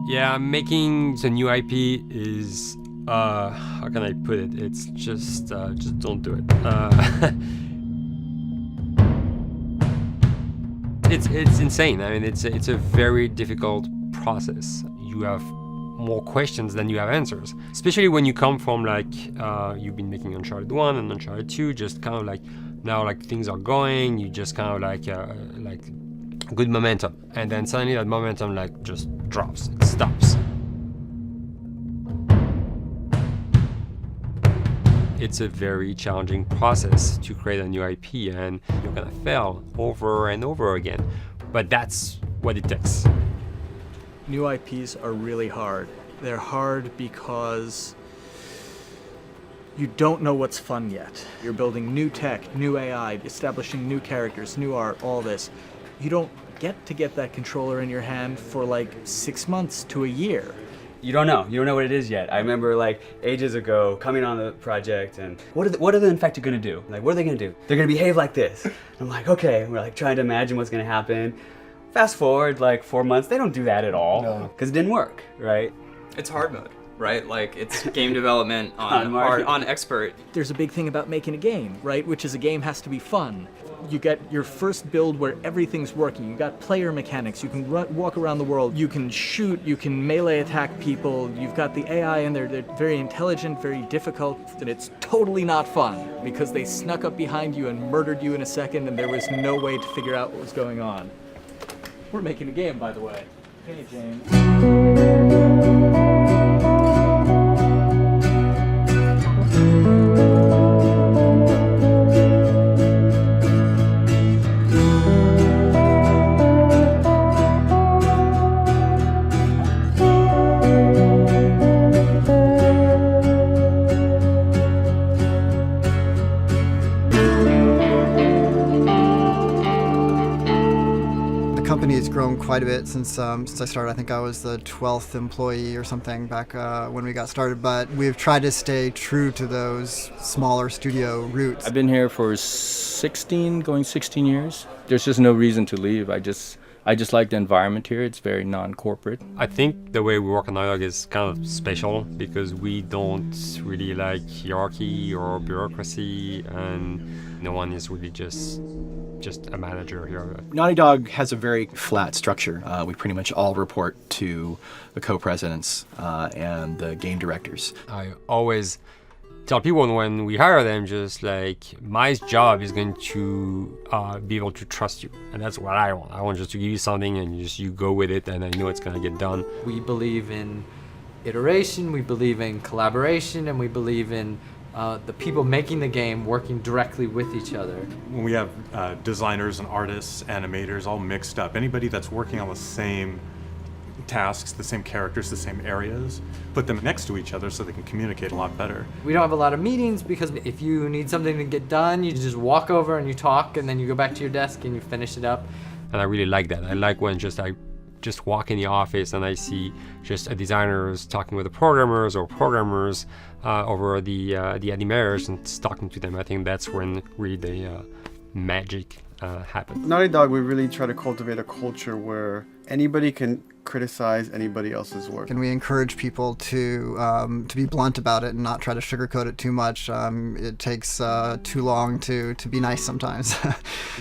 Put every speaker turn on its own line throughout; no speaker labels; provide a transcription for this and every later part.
Yeah, making the new IP is, how can I put it? It's just don't do it. It's insane. I mean, it's a very difficult process. You have more questions than you have answers, especially when you come from like you've been making Uncharted 1 and Uncharted 2, just kind of like now like things are going, you just kind of like good momentum, and then suddenly that momentum like just drops, it stops. It's a very challenging process to create a new IP, and you're gonna fail over and over again, but that's what it takes.
New IPs are really hard. They're hard because you don't know what's fun yet. You're building new tech, new AI, establishing new characters, new art, all this. You don't get that controller in your hand for like 6 months to a year.
You don't know what it is yet. I remember like ages ago coming on the project and what are the infected gonna do? Like, what are they gonna do? They're gonna behave like this. I'm like, okay, we're like trying to imagine what's gonna happen. Fast forward like 4 months, they don't do that at all because it didn't work, right?
It's hard mode, right? Like it's game development on expert.
There's a big thing about making a game, right? Which is a game has to be fun. You get your first build where everything's working. You got player mechanics. You can walk around the world. You can shoot. You can melee attack people. You've got the AI in there. They're very intelligent, very difficult, and it's totally not fun because they snuck up behind you and murdered you in a second, and there was no way to figure out what was going on. We're making a game, by the way. Hey, James.
The company has grown quite a bit since I started. I think I was the 12th employee or something back when we got started, but we've tried to stay true to those smaller studio roots.
I've been here for 16 years. There's just no reason to leave. I just like the environment here. It's very non-corporate.
I think the way we work on Naughty Dog is kind of special because we don't really like hierarchy or bureaucracy, and no one is really just a manager here.
Naughty Dog has a very flat structure. We pretty much all report to the co-presidents and the game directors.
I always tell people when we hire them, just like, my job is going to be able to trust you, and that's what I want. I want just to give you something and you go with it, and I know it's gonna get done.
We believe in iteration, we believe in collaboration, and we believe in the people making the game working directly with each other.
When we have designers and artists, animators all mixed up, anybody that's working on the same tasks, the same characters, the same areas, put them next to each other so they can communicate a lot better.
We don't have a lot of meetings because if you need something to get done, you just walk over and you talk, and then you go back to your desk and you finish it up.
And I really like that. I like when I just walk in the office and I see just designers talking with the programmers or programmers over the animators and talking to them. I think that's when really the magic happens.
Naughty Dog, we really try to cultivate a culture where anybody can criticize anybody else's work.
And we encourage people to be blunt about it and not try to sugarcoat it too much. It takes too long to be nice sometimes.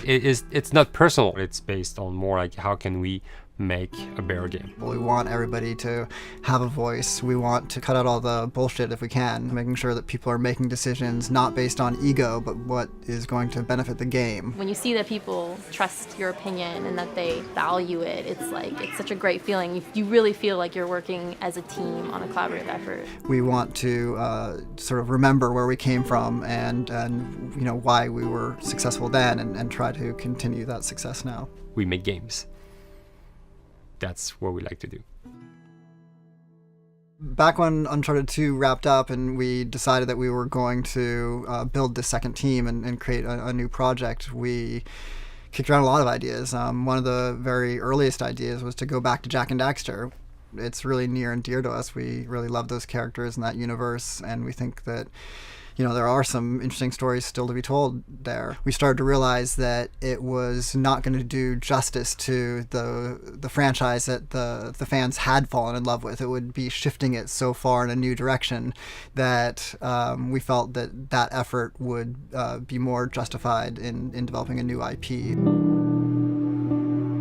It's not personal. It's based on more like how can we make a better game.
We want everybody to have a voice. We want to cut out all the bullshit if we can, making sure that people are making decisions not based on ego, but what is going to benefit the game.
When you see that people trust your opinion and that they value it, it's such a great feeling. You really feel like you're working as a team on a collaborative effort.
We want to sort of remember where we came from and you know why we were successful then, and try to continue that success now.
We make games. That's what we like to do.
Back when Uncharted 2 wrapped up and we decided that we were going to build the second team and create a new project, we kicked around a lot of ideas. One of the very earliest ideas was to go back to Jak and Daxter. It's really near and dear to us. We really love those characters in that universe, and we think that there are some interesting stories still to be told there. We started to realize that it was not going to do justice to the franchise that the fans had fallen in love with. It would be shifting it so far in a new direction that we felt that effort would be more justified in developing a new IP.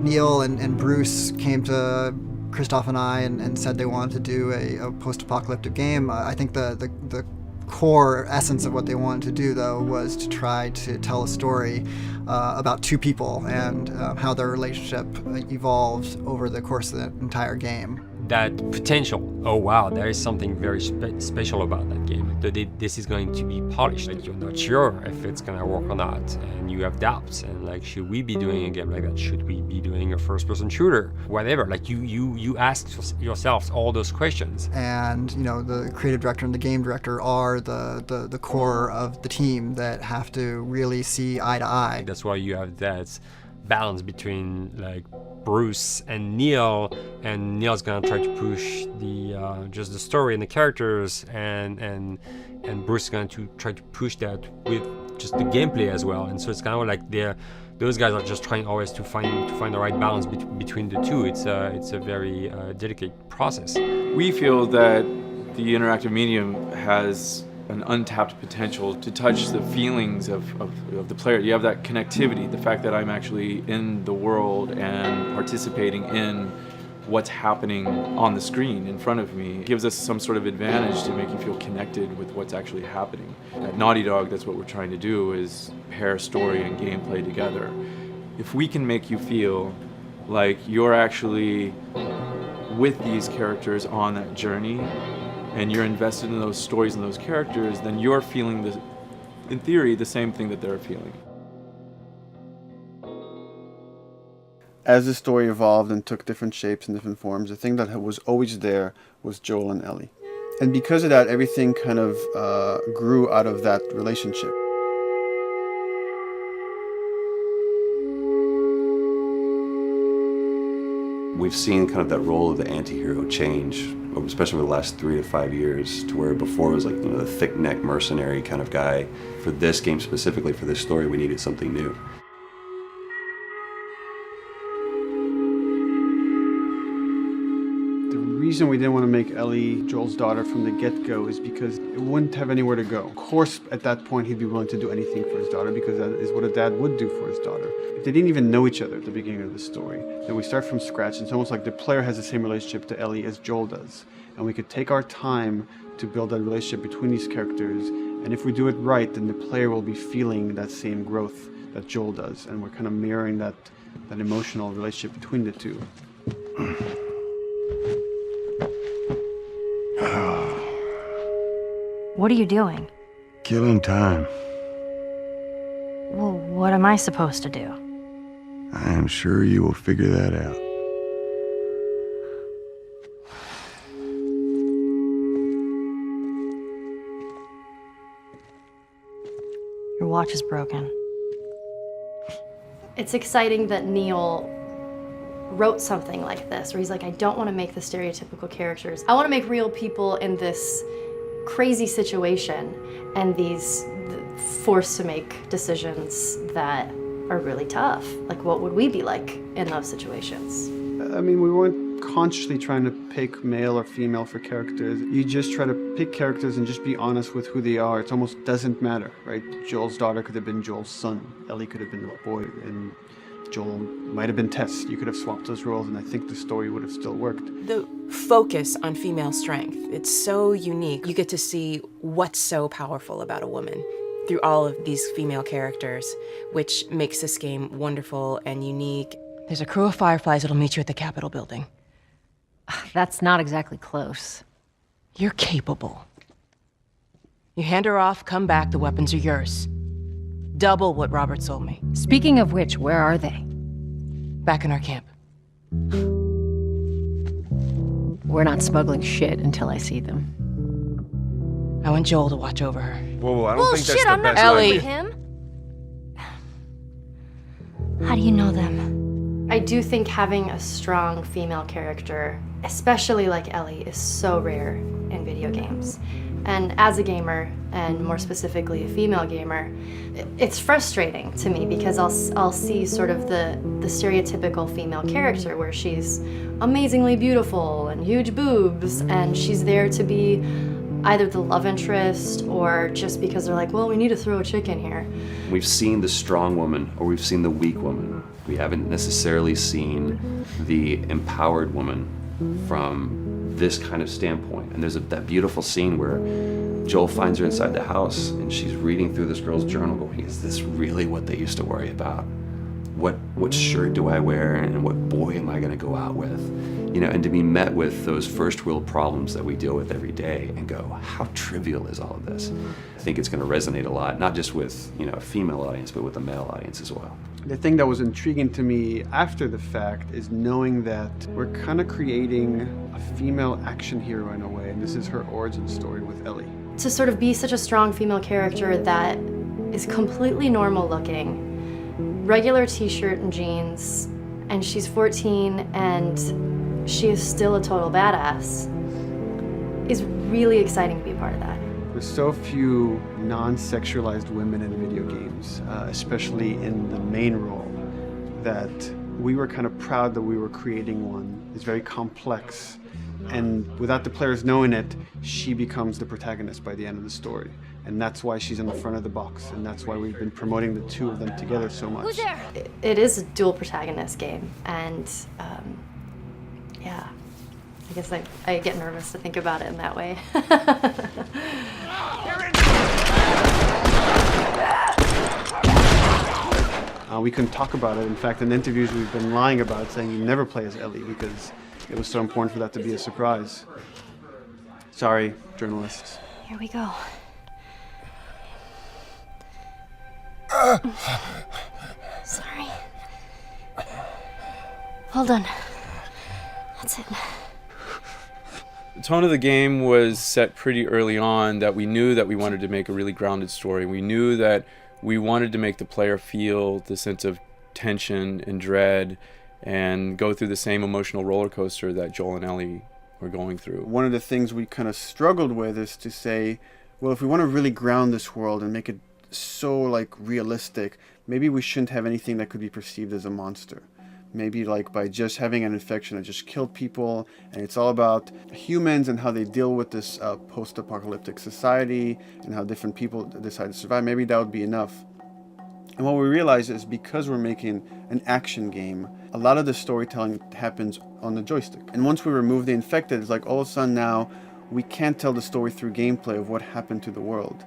Neil and Bruce came to Christoph and I and said they wanted to do a post-apocalyptic game. I think the core essence of what they wanted to do, though, was to try to tell a story about two people and how their relationship evolved over the course of the entire game.
That potential, oh wow, there is something very special about that game. This is going to be polished. Like, you're not sure if it's gonna work or not, and you have doubts. And like, should we be doing a game like that? Should we be doing a first-person shooter? Whatever. Like, you ask yourselves all those questions.
And the creative director and the game director are the core of the team that have to really see eye to eye.
That's why you have that balance between like Bruce and Neil's gonna try to push the just the story and the characters, and Bruce is going to try to push that with just the gameplay as well. And so it's kind of like those guys are just trying always to find the right balance between the two. It's a very delicate process.
We feel that the interactive medium has an untapped potential to touch the feelings of the player. You have that connectivity, the fact that I'm actually in the world and participating in what's happening on the screen in front of me. It gives us some sort of advantage to make you feel connected with what's actually happening. At Naughty Dog, that's what we're trying to do, is pair story and gameplay together. If we can make you feel like you're actually with these characters on that journey, and you're invested in those stories and those characters, then you're feeling, in theory, the same thing that they're feeling.
As the story evolved and took different shapes and different forms, the thing that was always there was Joel and Ellie. And because of that, everything kind of grew out of that relationship.
We've seen kind of that role of the anti-hero change, especially over the last 3 to 5 years, to where before it was like, the thick-neck mercenary kind of guy. For this game specifically, for this story, we needed something new.
The reason we didn't want to make Ellie Joel's daughter from the get-go is because it wouldn't have anywhere to go. Of course, at that point, he'd be willing to do anything for his daughter, because that is what a dad would do for his daughter. If they didn't even know each other at the beginning of the story, then we start from scratch. It's almost like the player has the same relationship to Ellie as Joel does. And we could take our time to build that relationship between these characters. And if we do it right, then the player will be feeling that same growth that Joel does. And we're kind of mirroring that emotional relationship between the two.
What are you doing?
Killing time.
Well, what am I supposed to do?
I am sure you will figure that out.
Your watch is broken.
It's exciting that Neil wrote something like this, where he's like, I don't want to make the stereotypical characters. I want to make real people in this crazy situation and these forced to make decisions that are really tough. Like, what would we be like in those situations?
I mean, we weren't consciously trying to pick male or female for characters. You just try to pick characters and just be honest with who they are. It almost doesn't matter, right? Joel's daughter could have been Joel's son. Ellie could have been a boy, and Joel might have been Tess. You could have swapped those roles, and I think the story would have still worked.
The focus on female strength, it's so unique. You get to see what's so powerful about a woman through all of these female characters, which makes this game wonderful and unique. There's a crew of Fireflies that'll meet you at the Capitol building.
That's not exactly close.
You're capable. You hand her off, come back, the weapons are yours. Double what Robert sold me.
Speaking of which, where are they?
Back in our camp.
We're not smuggling shit until I see them.
I want Joel to watch over her.
Whoa, I don't think that's
shit,
the
I'm not
best
Ellie.
idea.
him.
How do you know them?
I do think having a strong female character especially like Ellie, is so rare in video games. And as a gamer, and more specifically a female gamer, it's frustrating to me because I'll see sort of the stereotypical female character where she's amazingly beautiful and huge boobs, and she's there to be either the love interest or just because they're like, well, we need to throw a chick in here.
We've seen the strong woman or we've seen the weak woman. We haven't necessarily seen the empowered woman from this kind of standpoint. And there's that beautiful scene where Joel finds her inside the house and she's reading through this girl's journal going, is this really what they used to worry about? What shirt do I wear and what boy am I gonna go out with? You know, and to be met with those first world problems that we deal with every day and go, how trivial is all of this? I think it's gonna resonate a lot, not just with, you know, a female audience, but with a male audience as well.
The thing that was intriguing to me after the fact is knowing that we're kind of creating a female action hero in a way, and this is her origin story with Ellie.
To sort of be such a strong female character that is completely normal looking, regular t-shirt and jeans, and she's 14 and she is still a total badass, is really exciting to be a part of that.
There's so few non-sexualized women in video games, especially in the main role, that we were kind of proud that we were creating one. It's very complex, and without the players knowing it, she becomes the protagonist by the end of the story. And that's why she's in the front of the box, and that's why we've been promoting the two of them together so much.
Who's there? It is a dual protagonist game, and yeah, I guess I get nervous to think about it in that way.
We couldn't talk about it. In fact, in interviews we've been lying about it, saying you never play as Ellie because it was so important for that to be a surprise. Sorry, journalists.
Here we go. Sorry. Hold on. That's it.
The tone of the game was set pretty early on that we knew that we wanted to make a really grounded story. We knew that we wanted to make the player feel the sense of tension and dread and go through the same emotional roller coaster that Joel and Ellie were going through.
One of the things we kind of struggled with is to say, well, if we want to really ground this world and make it so like realistic, maybe we shouldn't have anything that could be perceived as a monster. Maybe like by just having an infection that just killed people, and it's all about humans and how they deal with this post-apocalyptic society and how different people decide to survive. Maybe that would be enough. And what we realized is because we're making an action game, a lot of the storytelling happens on the joystick. And once we remove the infected, it's like all of a sudden now we can't tell the story through gameplay of what happened to the world.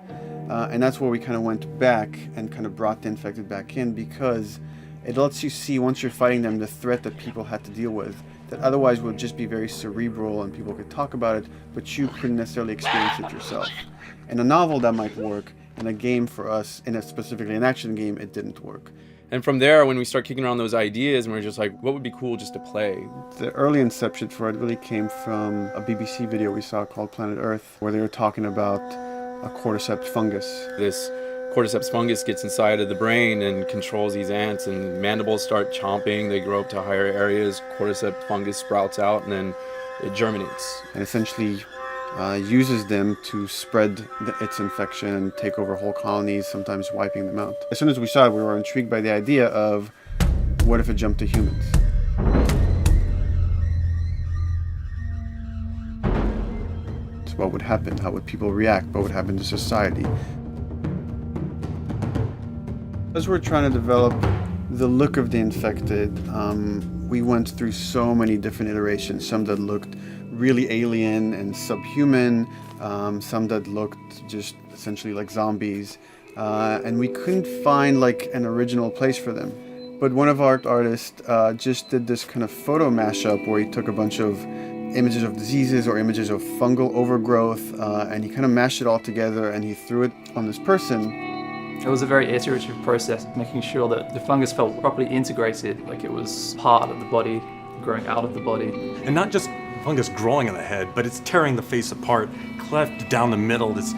And that's where we kind of went back and kind of brought the infected back in, because it lets you see, once you're fighting them, the threat that people had to deal with, that otherwise would just be very cerebral and people could talk about it, but you couldn't necessarily experience it yourself. In a novel, that might work. In a game for us, specifically an action game, it didn't work.
And from there, when we start kicking around those ideas, and we're just like, what would be cool just to play?
The early inception for it really came from a BBC video we saw called Planet Earth, where they were talking about a cordyceps fungus.
This cordyceps fungus gets inside of the brain and controls these ants, and mandibles start chomping, they grow up to higher areas, cordyceps fungus sprouts out, and then it germinates.
And essentially uses them to spread its infection and take over whole colonies, sometimes wiping them out. As soon as we saw it, we were intrigued by the idea of, what if it jumped to humans? So what would happen? How would people react? What would happen to society? As we're trying to develop the look of the infected, we went through so many different iterations, some that looked really alien and subhuman, some that looked just essentially like zombies, and we couldn't find like an original place for them. But one of our artists just did this kind of photo mashup where he took a bunch of images of diseases or images of fungal overgrowth, and he kind of mashed it all together and he threw it on this person.
It was a very iterative process, making sure that the fungus felt properly integrated, like it was part of the body, growing out of the body.
And not just fungus growing on the head, but it's tearing the face apart, cleft down the middle, it's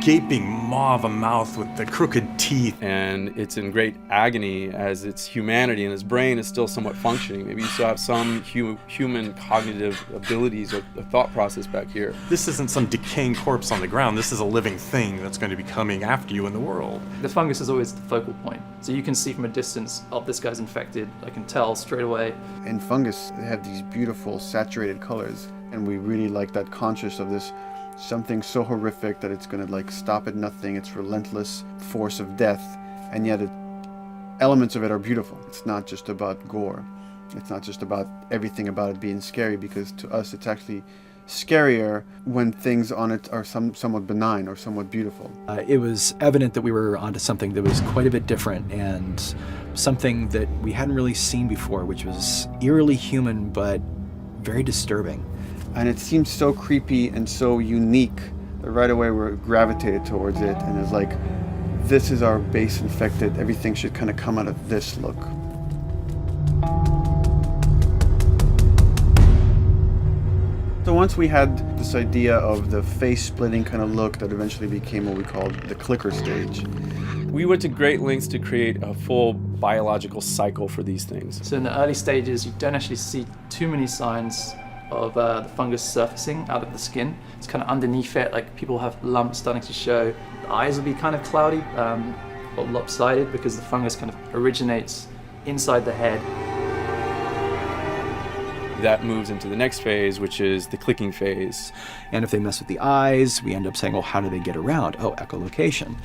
gaping maw of a mouth with the crooked teeth.
And it's in great agony as its humanity and its brain is still somewhat functioning. Maybe you still have some human cognitive abilities or the thought process back here.
This isn't some decaying corpse on the ground. This is a living thing that's going to be coming after you in the world.
The fungus is always the focal point. So you can see from a distance, oh, this guy's infected. I can tell straight away.
In fungus, they have these beautiful saturated colors, and we really like that conscious of this something so horrific that it's going to like stop at nothing. It's relentless force of death, and yet elements of it are beautiful. It's not just about gore. It's not just about everything about it being scary, because to us it's actually scarier when things on it are somewhat benign or somewhat beautiful.
It was evident that we were onto something that was quite a bit different and something that we hadn't really seen before, which was eerily human but very disturbing.
And it seemed so creepy and so unique that right away we gravitated towards it, and it's like, this is our base infected, everything should kind of come out of this look. So once we had this idea of the face-splitting kind of look that eventually became what we called the clicker stage.
We went to great lengths to create a full biological cycle for these things.
So in the early stages, you don't actually see too many signs of the fungus surfacing out of the skin. It's kind of underneath it, like people have lumps starting to show. The eyes will be kind of cloudy or lopsided because the fungus kind of originates inside the head.
That moves into the next phase, which is the clicking phase.
And if they mess with the eyes, we end up saying, well, how do they get around? Oh, echolocation.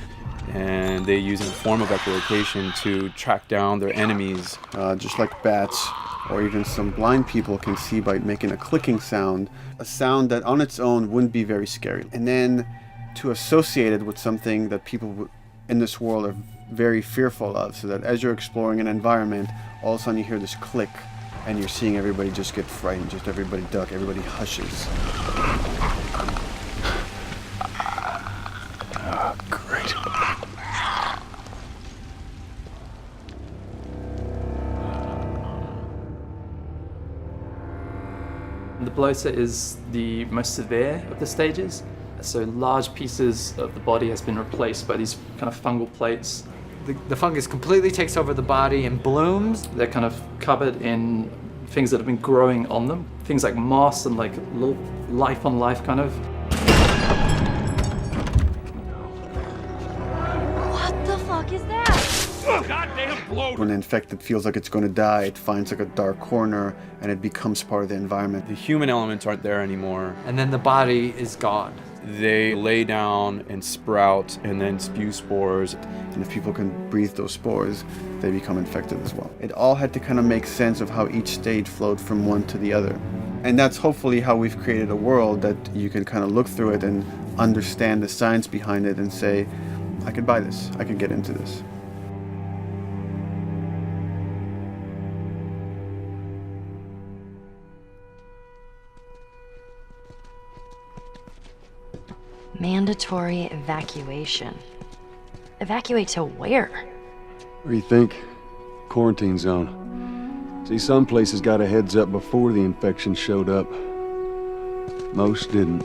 And they use a form of echolocation to track down their enemies.
Just like bats, or even some blind people can see by making a clicking sound, a sound that on its own wouldn't be very scary. And then to associate it with something that people in this world are very fearful of, so that as you're exploring an environment, all of a sudden you hear this click, and you're seeing everybody just get frightened, just everybody duck, everybody hushes.
Great.
The bloater is the most severe of the stages. So large pieces of the body has been replaced by these kind of fungal plates.
The fungus completely takes over the body and blooms.
They're kind of covered in things that have been growing on them. Things like moss and like little life on life kind of.
What the fuck is that?
When the infected feels like it's going to die, it finds like a dark corner and it becomes part of the environment.
The human elements aren't there anymore.
And then the body is gone.
They lay down and sprout and then spew spores.
And if people can breathe those spores, they become infected as well. It all had to kind of make sense of how each stage flowed from one to the other. And that's hopefully how we've created a world that you can kind of look through it and understand the science behind it and say, I could buy this, I could get into this.
Mandatory evacuation. Evacuate to where?
What do you think? Quarantine zone. See, some places got a heads up before the infection showed up. Most didn't.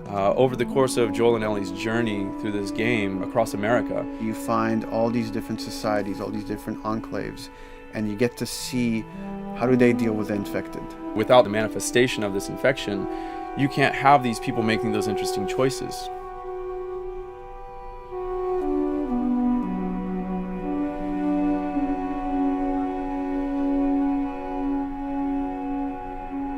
Over the course of Joel and Ellie's journey through this game across America,
you find all these different societies, all these different enclaves, and you get to see how do they deal with the infected.
Without the manifestation of this infection, you can't have these people making those interesting choices.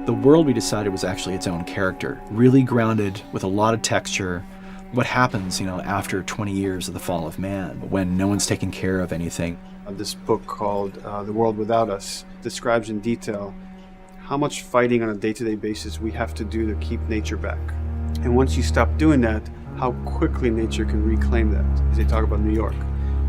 The world we decided was actually its own character, really grounded with a lot of texture. What happens, after 20 years of the fall of man, when no one's taking care of anything?
This book called The World Without Us describes in detail how much fighting on a day-to-day basis we have to do to keep nature back. And once you stop doing that, how quickly nature can reclaim that. As they talk about New York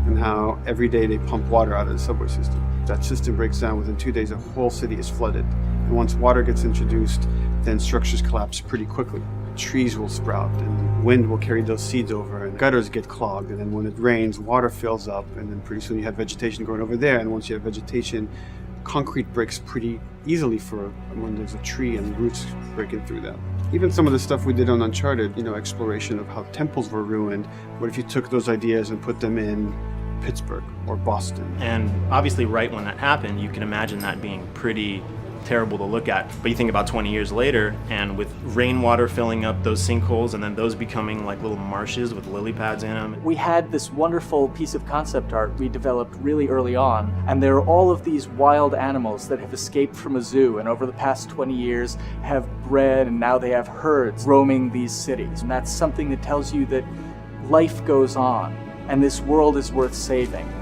and how every day they pump water out of the subway system. That system breaks down within 2 days, the whole city is flooded. And once water gets introduced, then structures collapse pretty quickly. Trees will sprout and wind will carry those seeds over and gutters get clogged. And then when it rains, water fills up and then pretty soon you have vegetation growing over there. And once you have vegetation, concrete breaks pretty easily for when there's a tree and roots breaking through that. Even some of the stuff we did on Uncharted, exploration of how temples were ruined. What if you took those ideas and put them in Pittsburgh or Boston?
And obviously right when that happened, you can imagine that being pretty terrible to look at. But you think about 20 years later, and with rainwater filling up those sinkholes and then those becoming like little marshes with lily pads in them.
We had this wonderful piece of concept art we developed really early on, and there are all of these wild animals that have escaped from a zoo and over the past 20 years have bred, and now they have herds roaming these cities. And that's something that tells you that life goes on and this world is worth saving.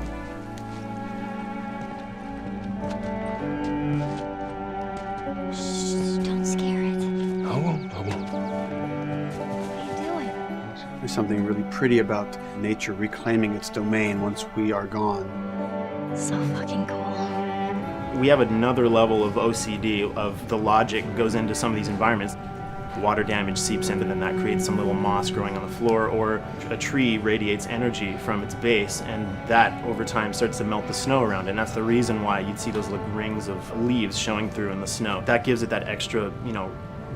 There's something really pretty about nature reclaiming its domain once we are gone.
So fucking cool.
We have another level of OCD of the logic goes into some of these environments. Water damage seeps into them, that creates some little moss growing on the floor, or a tree radiates energy from its base, and that over time starts to melt the snow around it. And that's the reason why you'd see those little rings of leaves showing through in the snow. That gives it that extra,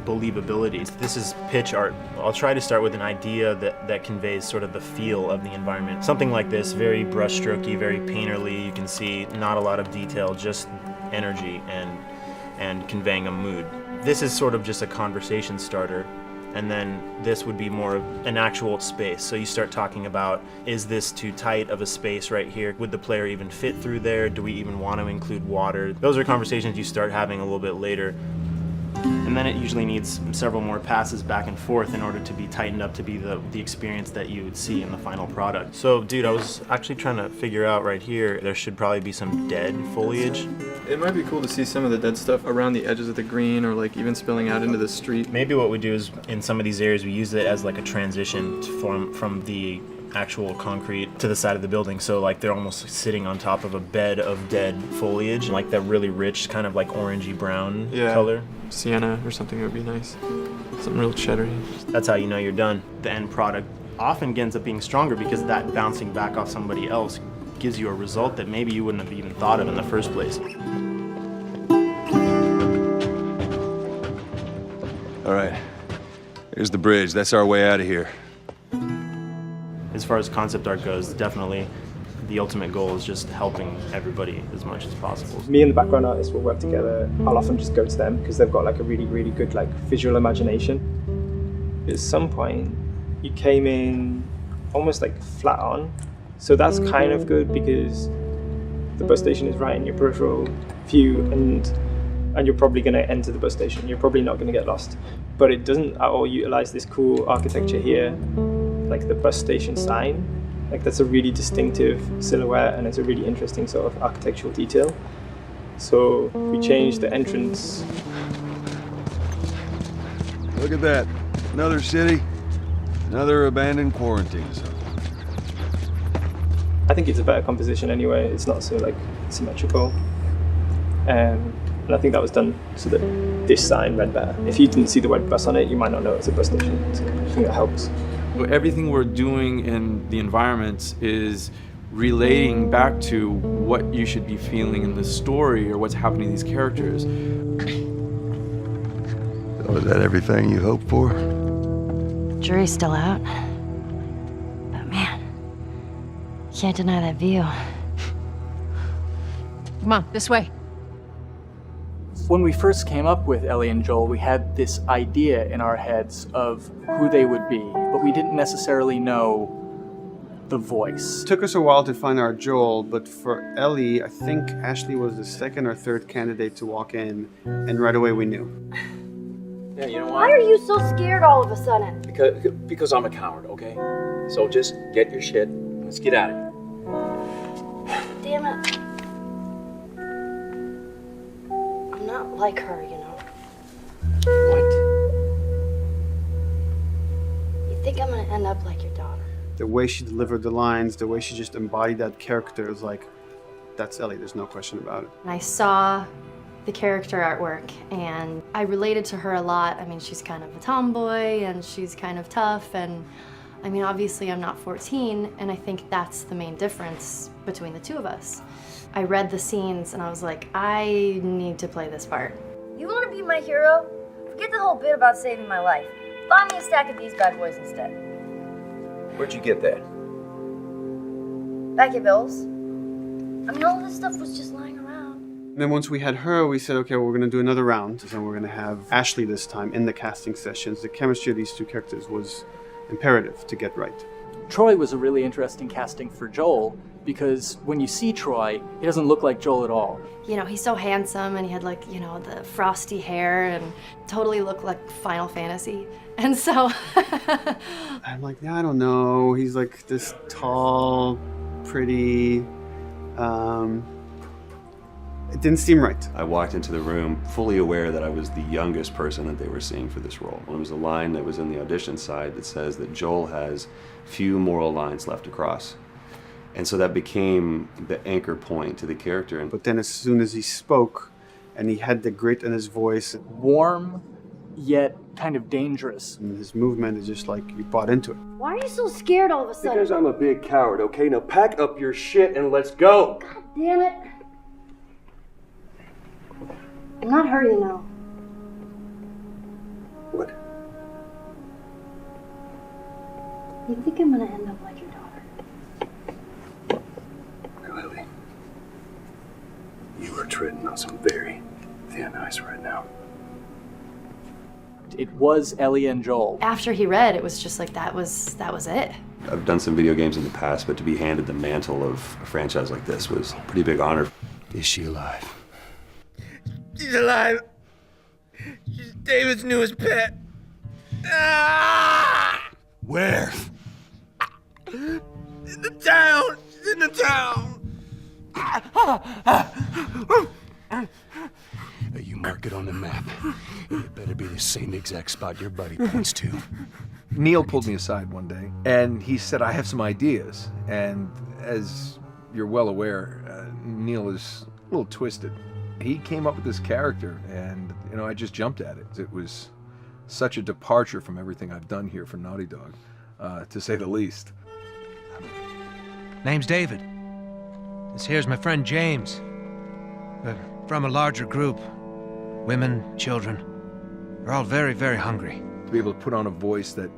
believability. This is pitch art. I'll try to start with an idea that conveys sort of the feel of the environment. Something like this, very brushstrokey, very painterly. You can see not a lot of detail, just energy and conveying a mood. This is sort of just a conversation starter, and then this would be more of an actual space. So you start talking about, is this too tight of a space right here? Would the player even fit through there? Do we even want to include water? Those are conversations you start having a little bit later. And then it usually needs several more passes back and forth in order to be tightened up to be the experience that you would see in the final product. So, dude, I was actually trying to figure out right here, there should probably be some dead foliage.
It might be cool to see some of the dead stuff around the edges of the green, or like even spilling out into the street.
Maybe what we do is, in some of these areas, we use it as like a transition from the actual concrete to the side of the building, so like they're almost sitting on top of a bed of dead foliage, like that really rich kind of like orangey brown color.
Sienna or something would be nice. Something real cheddary.
That's how you know you're done. The end product often ends up being stronger because that bouncing back off somebody else gives you a result that maybe you wouldn't have even thought of in the first place.
All right, here's the bridge. That's our way out of here.
As far as concept art goes, definitely the ultimate goal is just helping everybody as much as possible.
Me and the background artist will work together. I'll often just go to them because they've got like a really, really good like visual imagination. At some point, you came in almost like flat on. So that's kind of good because the bus station is right in your peripheral view, and you're probably going to enter the bus station. You're probably not going to get lost. But it doesn't at all utilize this cool architecture here, like the bus station sign. Like that's a really distinctive silhouette, and it's a really interesting sort of architectural detail. So we changed the entrance.
Look at that. Another city, another abandoned quarantine zone.
I think it's a better composition anyway. It's not so like symmetrical. And I think that was done so that this sign read better. If you didn't see the word bus on it, you might not know it's a bus station. So I think that helps.
Everything we're doing in the environments is relating back to what you should be feeling in the story or what's happening to these characters.
So is that everything you hoped for?
Jury's still out. But man, can't deny that view.
Come on, this way.
When we first came up with Ellie and Joel, we had this idea in our heads of who they would be, but we didn't necessarily know the voice.
It took us a while to find our Joel, but for Ellie, I think Ashley was the second or third candidate to walk in, and right away we knew.
Yeah, you know
Why
what?
are you so scared all of a sudden?
Because I'm a coward, okay? So just get your shit and let's get out of here.
Damn it. I'm not like her, you know.
What?
You think I'm gonna end up like your daughter?
The way she delivered the lines, the way she just embodied that character is like, that's Ellie, there's no question about it.
I saw the character artwork and I related to her a lot. I mean, she's kind of a tomboy and she's kind of tough, and I mean, obviously I'm not 14, and I think that's the main difference between the two of us. I read the scenes and I was like, I need to play this part.
You want to be my hero?
Forget the whole bit about saving my life. Buy me a stack of these bad boys instead.
Where'd you get that?
Back at Bill's. I mean, all this stuff was just lying around.
And then once we had her, we said, okay, well, we're going to do another round. And we're going to have Ashley this time in the casting sessions. The chemistry of these two characters was imperative to get right.
Troy was a really interesting casting for Joel because when you see Troy, he doesn't look like Joel at all.
You know, he's so handsome and he had like, you know, the frosty hair and totally looked like Final Fantasy. And so
I'm like, yeah, I don't know. He's like this tall, pretty. It didn't seem right.
I walked into the room fully aware that I was the youngest person that they were seeing for this role. And it was a line that was in the audition side that says that Joel has few moral lines left to cross. And so that became the anchor point to the character.
But then as soon as he spoke, and he had the grit in his voice.
Warm, yet kind of dangerous.
And his movement is just like, you bought into it.
Why are you so scared all of a sudden?
Because I'm a big coward, okay? Now pack up your shit and let's go.
God damn it. I'm not her, you know.
What?
You think I'm gonna end up like your daughter?
Lily, you are treading on some very thin ice right now.
It was Ellie and Joel.
after he read, it was just like that was it.
I've done some video games in the past, but to be handed the mantle of a franchise like this was a pretty big honor.
Is she alive?
She's alive. She's David's newest pet. Ah!
Where?
In the town. She's in the town.
You mark it on the map. It better be the same exact spot your buddy points to.
Neil pulled me aside one day, and he said, I have some ideas. And as you're well aware, Neil is a little twisted. He came up with this character, and, I just jumped at it. It was such a departure from everything I've done here for Naughty Dog, to say the least.
Name's David. This here's my friend James. We're from a larger group. Women, children. They're all very, very hungry.
To be able to put on a voice that,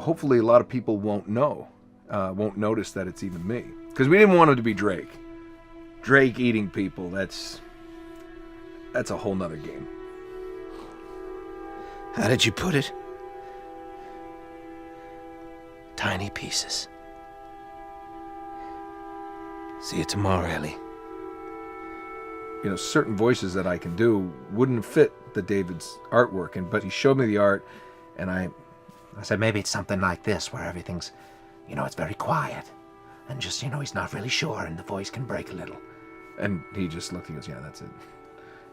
hopefully a lot of people won't know, won't notice that it's even me. Because we didn't want him to be Drake. Drake eating people, that's a whole nother game.
How did you put it? Tiny pieces. See you tomorrow, Ellie.
Certain voices that I can do wouldn't fit the David's artwork, but he showed me the art, and I
said maybe it's something like this, where everything's, it's very quiet, and just, he's not really sure, and the voice can break a little.
And he just looked and goes, yeah, that's it.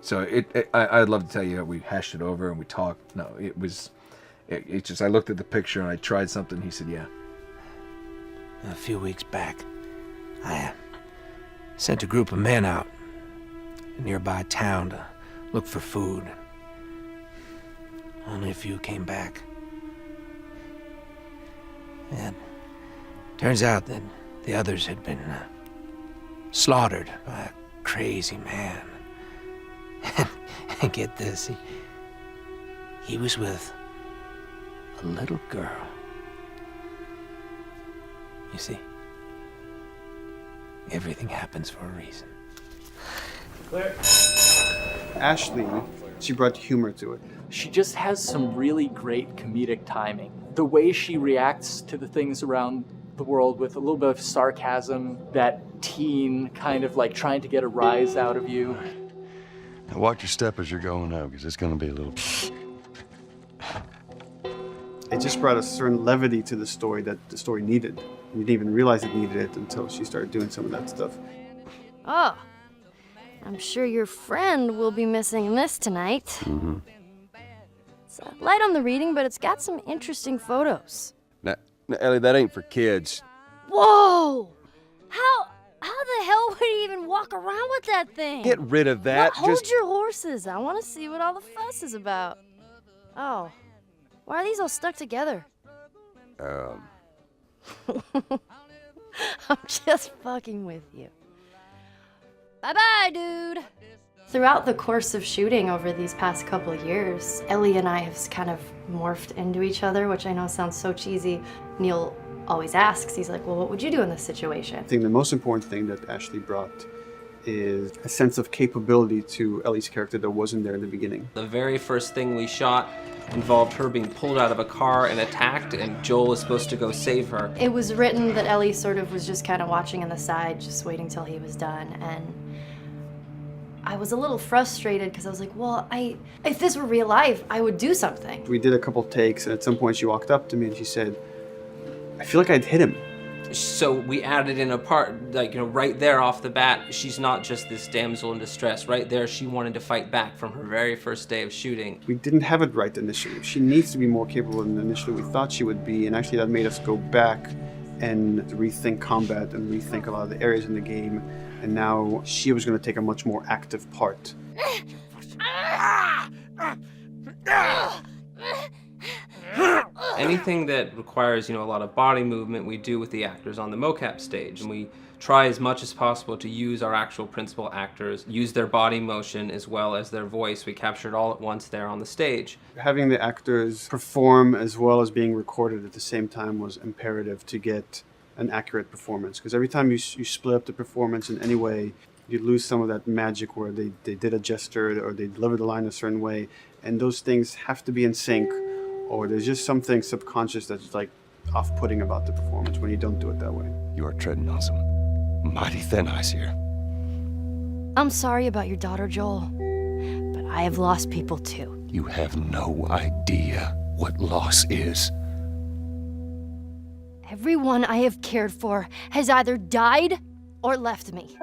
So I'd love to tell you we hashed it over and we talked. No, it just, I looked at the picture and I tried something. He said, yeah.
A few weeks back, I sent a group of men out a nearby town to look for food. Only a few came back. And turns out that the others had been slaughtered by a crazy man. And get this, he was with a little girl. You see, everything happens for a reason.
Claire.
Ashley, she brought humor to it.
She just has some really great comedic timing. The way she reacts to the things around the world with a little bit of sarcasm, that teen kind of like trying to get a rise out of you.
Now watch your step as you're going out, because it's going to be a little...
It just brought a certain levity to the story that the story needed. You didn't even realize it needed it until she started doing some of that stuff.
Oh, I'm sure your friend will be missing this tonight.
Mm-hmm.
It's light on the reading, but it's got some interesting photos.
Now, Ellie, that ain't for kids.
Whoa! How the hell would he even walk around with that thing?
Get rid of that.
Hold your horses. I want to see what all the fuss is about. Oh, why are these all stuck together? I'm just fucking with you. Bye-bye, dude.
Throughout the course of shooting over these past couple of years, Ellie and I have kind of morphed into each other, which I know sounds so cheesy. Neil always asks, he's like, well, what would you do in this situation?
I think the most important thing that Ashley brought is a sense of capability to Ellie's character that wasn't there in the beginning.
The very first thing we shot involved her being pulled out of a car and attacked, and Joel was supposed to go save her.
It was written that Ellie sort of was just kind of watching on the side, just waiting till he was done, and I was a little frustrated because I was like, well, if this were real life, I would do something.
We did a couple takes, and at some point she walked up to me and she said, I feel like I'd hit him.
So we added in a part, like, right there off the bat, she's not just this damsel in distress. Right there, she wanted to fight back from her very first day of shooting.
We didn't have it right initially. She needs to be more capable than initially we thought she would be, and actually that made us go back and rethink combat and rethink a lot of the areas in the game, and now she was going to take a much more active part.
Anything that requires, a lot of body movement, we do with the actors on the mocap stage. And we try as much as possible to use our actual principal actors, use their body motion as well as their voice. We capture it all at once there on the stage.
Having the actors perform as well as being recorded at the same time was imperative to get an accurate performance. Because every time you split up the performance in any way, you lose some of that magic where they did a gesture or they delivered the line a certain way. And those things have to be in sync, or there's just something subconscious that's like off-putting about the performance when you don't do it that way.
You are treading on some mighty thin ice here.
I'm sorry about your daughter, Joel, but I have lost people too.
You have no idea what loss is.
Everyone I have cared for has either died or left me.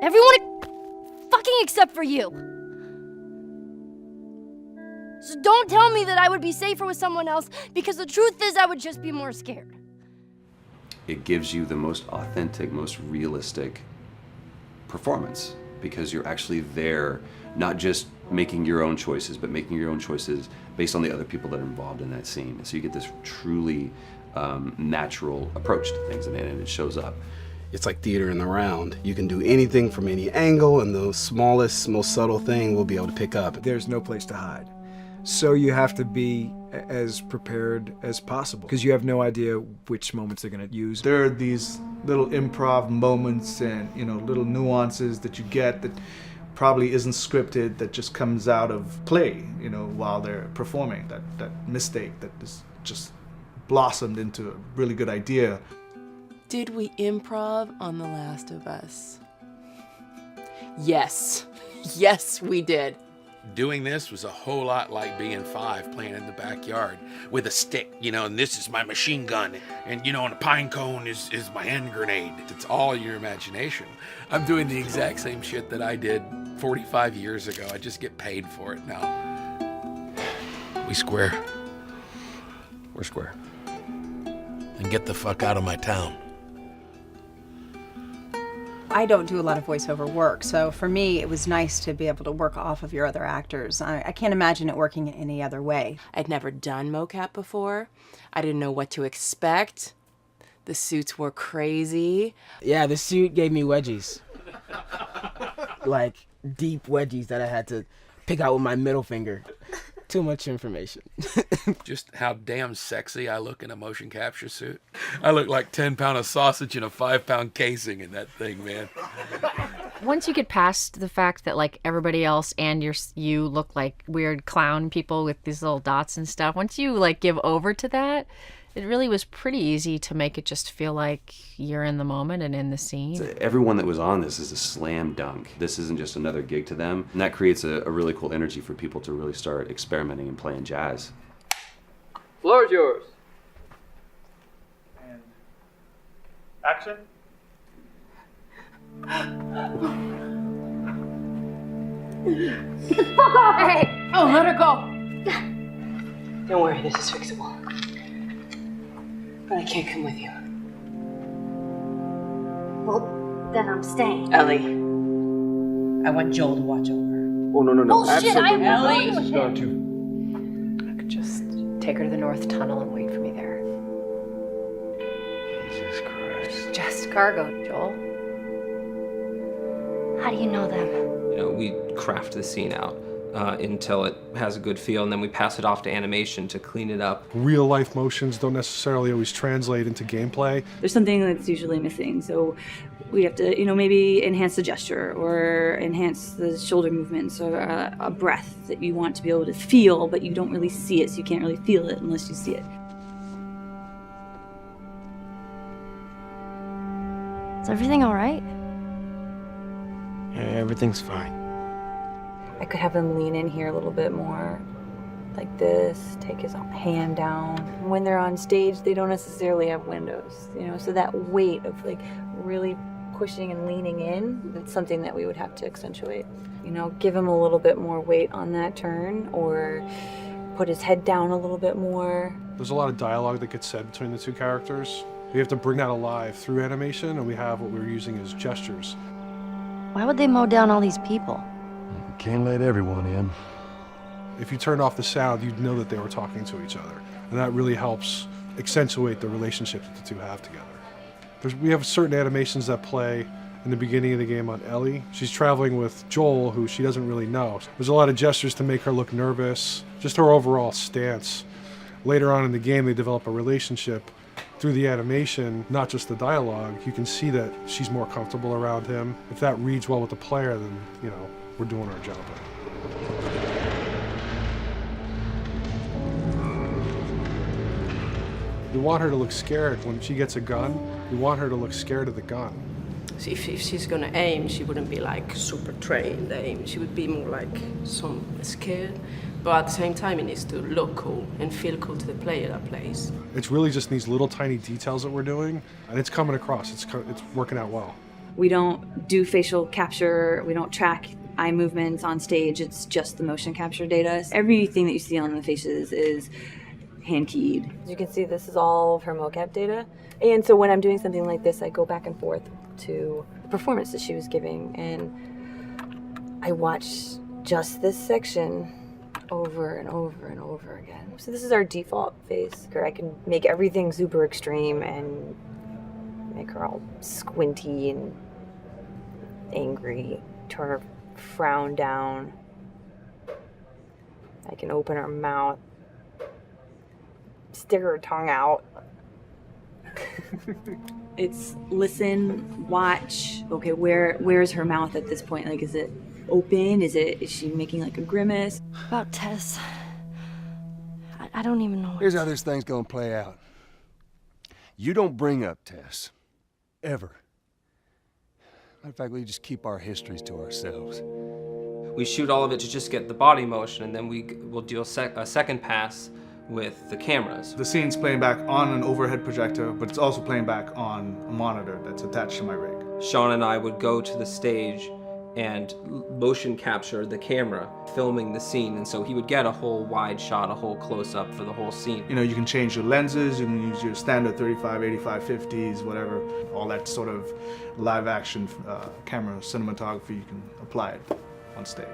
Everyone fucking except for you. So don't tell me that I would be safer with someone else, because the truth is I would just be more scared.
It gives you the most authentic, most realistic performance, because you're actually there, not just making your own choices, but making your own choices based on the other people that are involved in that scene. And so you get this truly natural approach to things, and it shows up.
It's like theater in the round. You can do anything from any angle, and the smallest, most subtle thing we'll be able to pick up.
There's no place to hide. So you have to be as prepared as possible, because you have no idea which moments they're going to use. There are these little improv moments and, little nuances that you get that probably isn't scripted, that just comes out of play, while they're performing. That mistake that is just blossomed into a really good idea.
Did we improv on The Last of Us? Yes. Yes, we did.
Doing this was a whole lot like being 5 playing in the backyard with a stick, and this is my machine gun, and and a pine cone is my hand grenade. It's all your imagination. I'm doing the exact same shit that I did 45 years ago. I just get paid for it now. We square.
We're square.
And get the fuck out of my town.
I don't do a lot of voiceover work, so for me it was nice to be able to work off of your other actors. I can't imagine it working any other way.
I'd never done mocap before. I didn't know what to expect. The suits were crazy.
Yeah, the suit gave me wedgies. Like, deep wedgies that I had to pick out with my middle finger. Too much information.
Just how damn sexy I look in a motion capture suit. I look like 10-pound of sausage in a 5-pound casing in that thing, man.
Once you get past the fact that like everybody else and you look like weird clown people with these little dots and stuff, once you like give over to that, it really was pretty easy to make it just feel like you're in the moment and in the scene.
So everyone that was on this is a slam dunk. This isn't just another gig to them. And that creates a really cool energy for people to really start experimenting and playing jazz.
Floor is yours.
And action.
Fuck off! Hey! Oh, let her go!
Don't worry, this is fixable. But I can't come with you.
Well, then I'm staying.
Ellie, I want Joel to watch over her.
Oh, no.
Bullshit, I'm
Ellie!
going with
Not
him.
to.
I could just take her to the North Tunnel and wait for me there.
Jesus Christ.
Just cargo, Joel.
How do you know them?
We craft the scene out until it has a good feel, and then we pass it off to animation to clean it up.
Real life motions don't necessarily always translate into gameplay.
There's something that's usually missing, so we have to, maybe enhance the gesture or enhance the shoulder movements or a breath that you want to be able to feel, but you don't really see it, so you can't really feel it unless you see it.
Is everything all right?
Yeah, everything's fine.
I could have him lean in here a little bit more, like this, take his hand down. When they're on stage, they don't necessarily have windows, so that weight of like really pushing and leaning in, that's something that we would have to accentuate. Give him a little bit more weight on that turn, or put his head down a little bit more.
There's a lot of dialogue that gets said between the two characters. We have to bring that alive through animation, and we have what we're using as gestures.
Why would they mow down all these people?
Can't let everyone in.
If you turned off the sound, you'd know that they were talking to each other. And that really helps accentuate the relationship that the two have together. We have certain animations that play in the beginning of the game on Ellie. She's traveling with Joel, who she doesn't really know. There's a lot of gestures to make her look nervous, just her overall stance. Later on in the game, they develop a relationship through the animation, not just the dialogue. You can see that she's more comfortable around him. If that reads well with the player, then, we're doing our job. We want her to look scared. When she gets a gun, we want her to look scared of the gun.
So if she's gonna aim, she wouldn't be like super trained aim. She would be more like some scared. But at the same time, it needs to look cool and feel cool to the player that plays.
It's really just these little tiny details that we're doing, and it's coming across. It's working out well.
We don't do facial capture, we don't track eye movements on stage, it's just the motion capture data. Everything that you see on the faces is hand keyed.
As you can see, this is all of her mocap data. And so when I'm doing something like this, I go back and forth to the performance that she was giving, and I watch just this section over and over and over again. So this is our default face, where I can make everything super extreme and make her all squinty and angry, turn her frown down. I can open her mouth, stick her tongue out.
It's listen, watch. Okay, where's her mouth at this point? Like, is it open? Is she making like a grimace?
About Tess. I don't even know.
Here's how this thing's gonna play out. You don't bring up Tess. Ever. Matter of fact, we just keep our histories to ourselves.
We shoot all of it to just get the body motion, and then we'll do a second pass with the cameras.
The scene's playing back on an overhead projector, but it's also playing back on a monitor that's attached to my rig.
Sean and I would go to the stage and motion capture the camera, filming the scene, and so he would get a whole wide shot, a whole close-up for the whole scene.
You can change your lenses, you can use your standard 35, 85, 50s, whatever. All that sort of live-action camera cinematography, you can apply it on stage.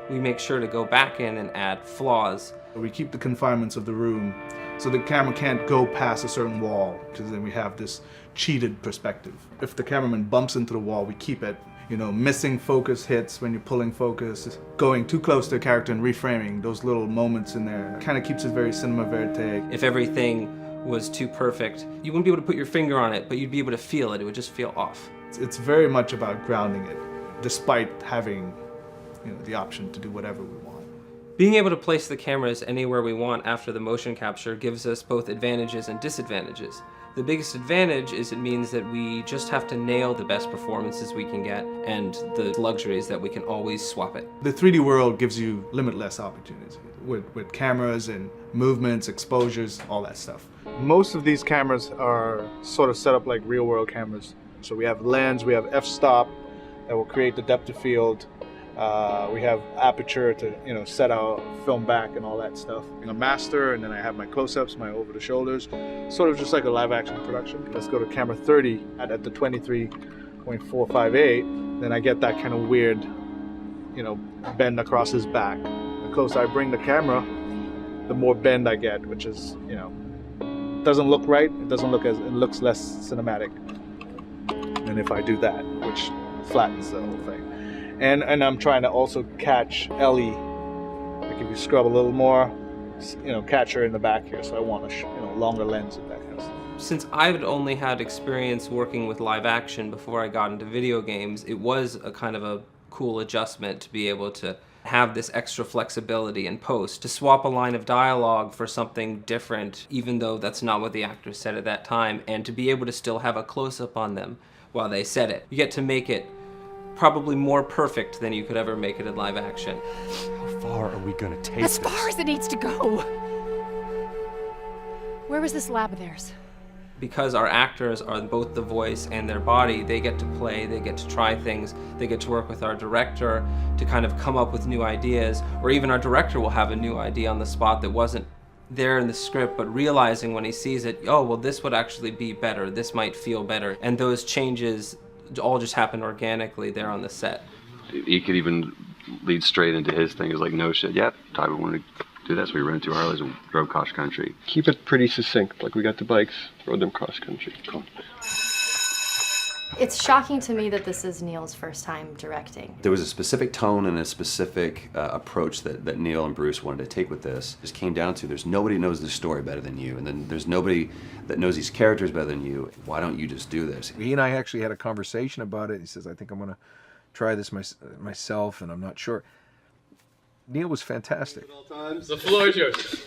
We make sure to go back in and add flaws.
We keep the confinements of the room, so the camera can't go past a certain wall, because then we have this cheated perspective. If the cameraman bumps into the wall, we keep it. Missing focus hits when you're pulling focus, going too close to a character and reframing, those little moments in there kind of keeps it very cinema verite.
If everything was too perfect, you wouldn't be able to put your finger on it, but you'd be able to feel it. It would just feel off.
It's very much about grounding it, despite having the option to do whatever we want.
Being able to place the cameras anywhere we want after the motion capture gives us both advantages and disadvantages. The biggest advantage is it means that we just have to nail the best performances we can get, and the luxury is that we can always swap it.
The 3D world gives you limitless opportunities with cameras and movements, exposures, all that stuff. Most of these cameras are sort of set up like real world cameras. So we have lens, we have f-stop that will create the depth of field. We have aperture to set out film back and all that stuff. A master, and then I have my close-ups, my over the shoulders, sort of just like a live action production. Let's go to camera 30 at the 23.458. Then I get that kind of weird, bend across his back. The closer I bring the camera, the more bend I get, which is doesn't look right. It looks less cinematic than if I do that, which flattens the whole thing. And I'm trying to also catch Ellie. Like if you scrub a little more, catch her in the back here. So I want a longer lens of that kind of stuff.
Since I've only had experience working with live action before I got into video games, it was a kind of a cool adjustment to be able to have this extra flexibility in post, to swap a line of dialogue for something different, even though that's not what the actors said at that time, and to be able to still have a close-up on them while they said it. You get to make it probably more perfect than you could ever make it in live action.
How far are we gonna take
As far as it needs to go. Where was this lab of theirs?
Because our actors are both the voice and their body, they get to play, they get to try things, they get to work with our director to kind of come up with new ideas, or even our director will have a new idea on the spot that wasn't there in the script, but realizing when he sees it, oh, well, this would actually be better, this might feel better. And those changes all just happen organically there on the set.
He could even lead straight into his thing. It's like, no shit, yeah, Ty, we wanted to do that, so we rented 2 Harleys and drove cross country.
Keep it pretty succinct, like we got the bikes, rode them cross country. Cool.
It's shocking to me that this is Neil's first time directing.
There was a specific tone and a specific approach that Neil and Bruce wanted to take with this. It just came down to there's nobody who knows the story better than you, and then there's nobody that knows these characters better than you. Why don't you just do this?
He and I actually had a conversation about it. He says, I think I'm going to try this myself, and I'm not sure. Neil was fantastic.
The floor is yours.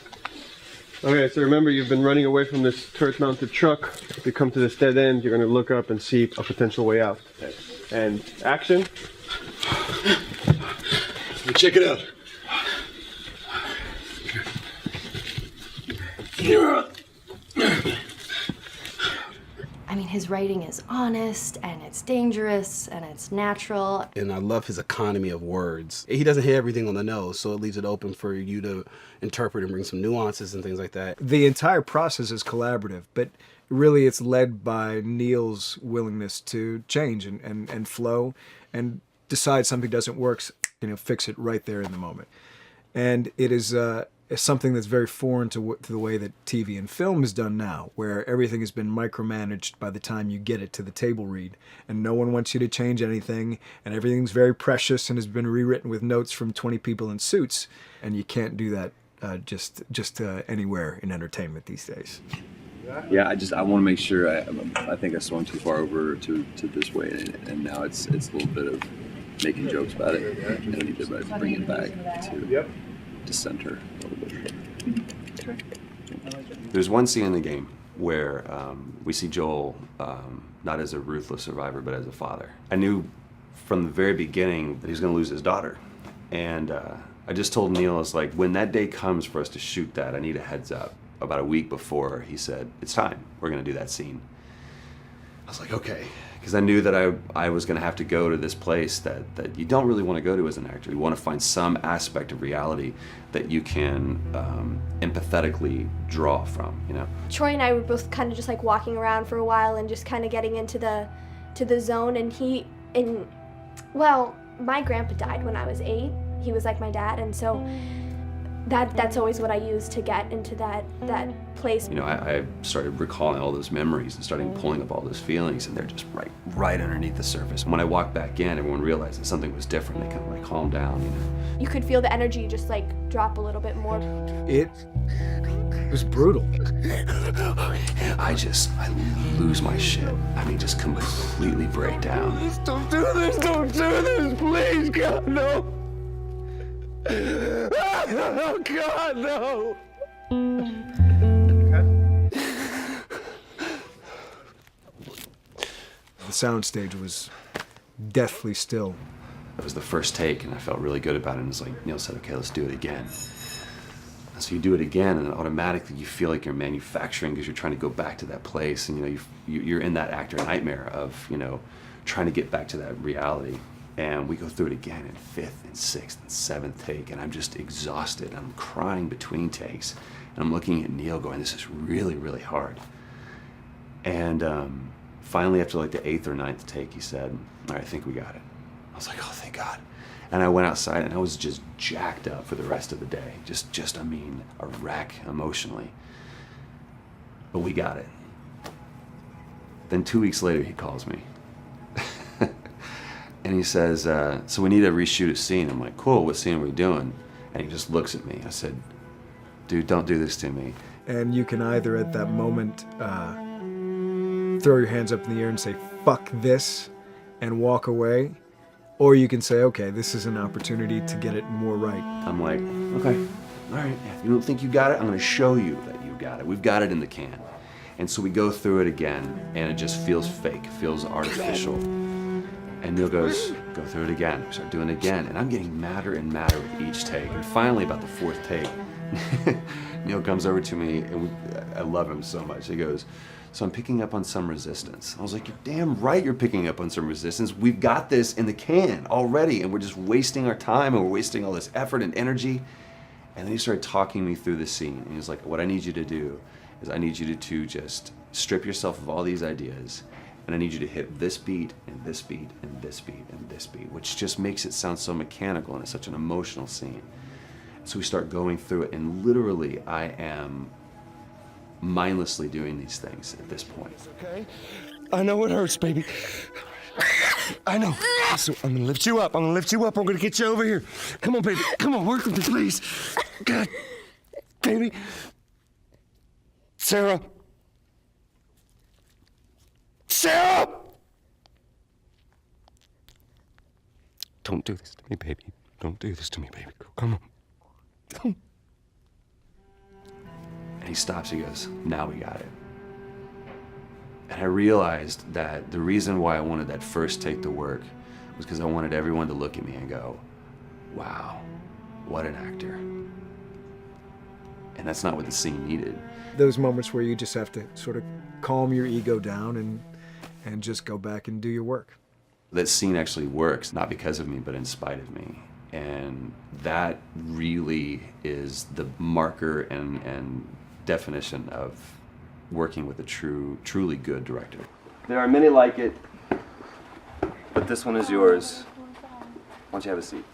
Okay, so remember, you've been running away from this turret-mounted truck. If you come to this dead end, you're going to look up and see a potential way out. And action.
Check it out.
I mean, his writing is honest, and it's dangerous, and it's natural.
And I love his economy of words. He doesn't hit everything on the nose, so it leaves it open for you to interpret and bring some nuances and things like that.
The entire process is collaborative, but really it's led by Neil's willingness to change and flow and decide something doesn't work, fix it right there in the moment. And it is something that's very foreign to the way that TV and film is done now, where everything has been micromanaged by the time you get it to the table read, and no one wants you to change anything, and everything's very precious and has been rewritten with notes from 20 people in suits, and you can't do that just anywhere in entertainment these days.
Yeah, I want to make sure. I think I swung too far over to this way, and now it's a little bit of making jokes about it, and I need to bring it back to center a little bit.
There's one scene in the game where we see Joel not as a ruthless survivor, but as a father. I knew from the very beginning that he was going to lose his daughter, and I just told Neil, I was like, when that day comes for us to shoot that, I need a heads up. About a week before, he said, it's time, we're going to do that scene. I was like, okay, because I knew that I was going to have to go to this place that you don't really want to go to as an actor. You want to find some aspect of reality that you can empathetically draw from,
Troy and I were both kind of just like walking around for a while and just kind of getting into the zone, and well, my grandpa died when I was 8. He was like my dad, and so that's always what I use to get into that place.
I started recalling all those memories and starting pulling up all those feelings, and they're just right underneath the surface. When I walked back in, everyone realized that something was different. They kind of like calmed down,
You could feel the energy just like drop a little bit more.
It was brutal.
I lose my shit. I mean, just completely break down.
Don't do this, please, God, no. Oh, God, no!
The soundstage was deathly still.
It was the first take, and I felt really good about it. And it's like Neil said, okay, let's do it again. And so you do it again, and automatically you feel like you're manufacturing because you're trying to go back to that place, and you're in that actor nightmare of trying to get back to that reality. And we go through it again in 5th and 6th and 7th take, and I'm just exhausted. I'm crying between takes, and I'm looking at Neil going, this is really, really hard. And finally, after like the 8th or 9th take, he said, all right, I think we got it. I was like, oh, thank God. And I went outside, and I was just jacked up for the rest of the day. Just I mean, a wreck emotionally. But we got it. Then 2 weeks later, he calls me. And he says, so we need to reshoot a scene. I'm like, cool, what scene are we doing? And he just looks at me. I said, dude, don't do this to me.
And you can either at that moment throw your hands up in the air and say, fuck this, and walk away. Or you can say, okay, this is an opportunity to get it more right.
I'm like, okay, all right. If you don't think you got it, I'm gonna show you that you got it. We've got it in the can. And so we go through it again, and it just feels fake, feels artificial. And Neil goes, go through it again. We start doing it again. And I'm getting madder and madder with each take. And finally, about the fourth take, Neil comes over to me, and I love him so much. He goes, so I'm picking up on some resistance. I was like, you're damn right you're picking up on some resistance. We've got this in the can already, and we're just wasting our time, and we're wasting all this effort and energy. And then he started talking me through the scene. And he was like, what I need you to do is I need you to just strip yourself of all these ideas, and I need you to hit this beat, and this beat, and this beat, and this beat, which just makes it sound so mechanical, and it's such an emotional scene. So we start going through it, and literally I am mindlessly doing these things at this point.
Okay? I know it hurts, baby. I know. So I'm gonna lift you up. I'm gonna lift you up. I'm gonna get you over here. Come on, baby. Come on, work with me, please. God, baby. Sarah. Sarah! Don't do this to me, baby. Don't do this to me, baby. Come on.
And he stops, he goes, now we got it. And I realized that the reason why I wanted that first take to work was because I wanted everyone to look at me and go, wow, what an actor. And that's not what the scene needed.
Those moments where you just have to sort of calm your ego down and just go back and do your work.
That scene actually works, not because of me, but in spite of me. And that really is the marker and definition of working with a truly good director. There are many like it, but this one is yours. Why don't you have a seat?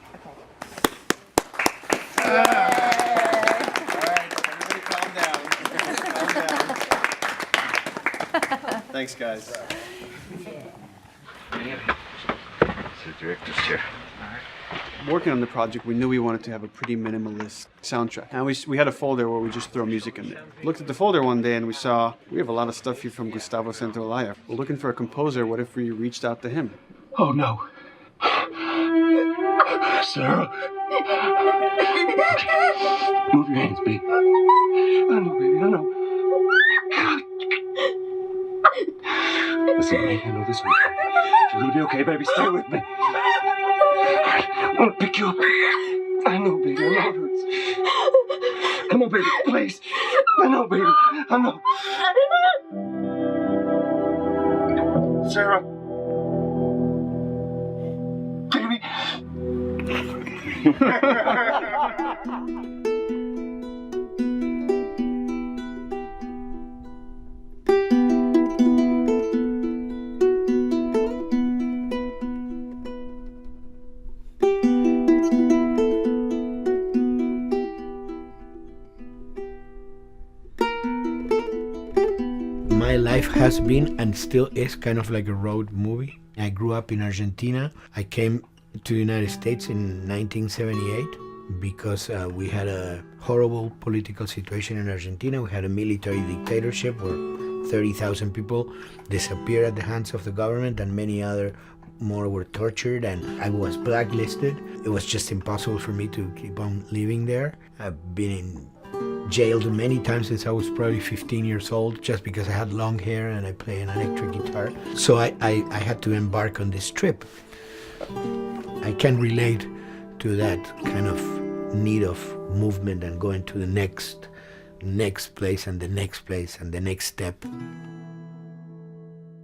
Thanks, guys.
The director's chair.
Working on the project, we knew we wanted to have a pretty minimalist soundtrack. And we had a folder where we just throw music in there. Looked at the folder one day and we saw, we have a lot of stuff here from Gustavo Santaolalla. We're looking for a composer. What if we reached out to him?
Oh, no. Sarah. Move your hands, baby. I know, baby, I know. Listen, baby, I know this one. You're gonna be okay, baby. Stay with me. I want to pick you up. I know, baby. I know it hurts. Come on, baby. Please. I know, baby. I know. Sarah. Baby.
My life has been and still is kind of like a road movie. I grew up in Argentina. I came to the United States in 1978 because we had a horrible political situation in Argentina. We had a military dictatorship where 30,000 people disappeared at the hands of the government and many other more were tortured, and I was blacklisted. It was just impossible for me to keep on living there. I've been jailed many times since I was probably 15 years old just because I had long hair and I play an electric guitar. So I had to embark on this trip. I can relate to that kind of need of movement and going to the next place and the next place and the next step.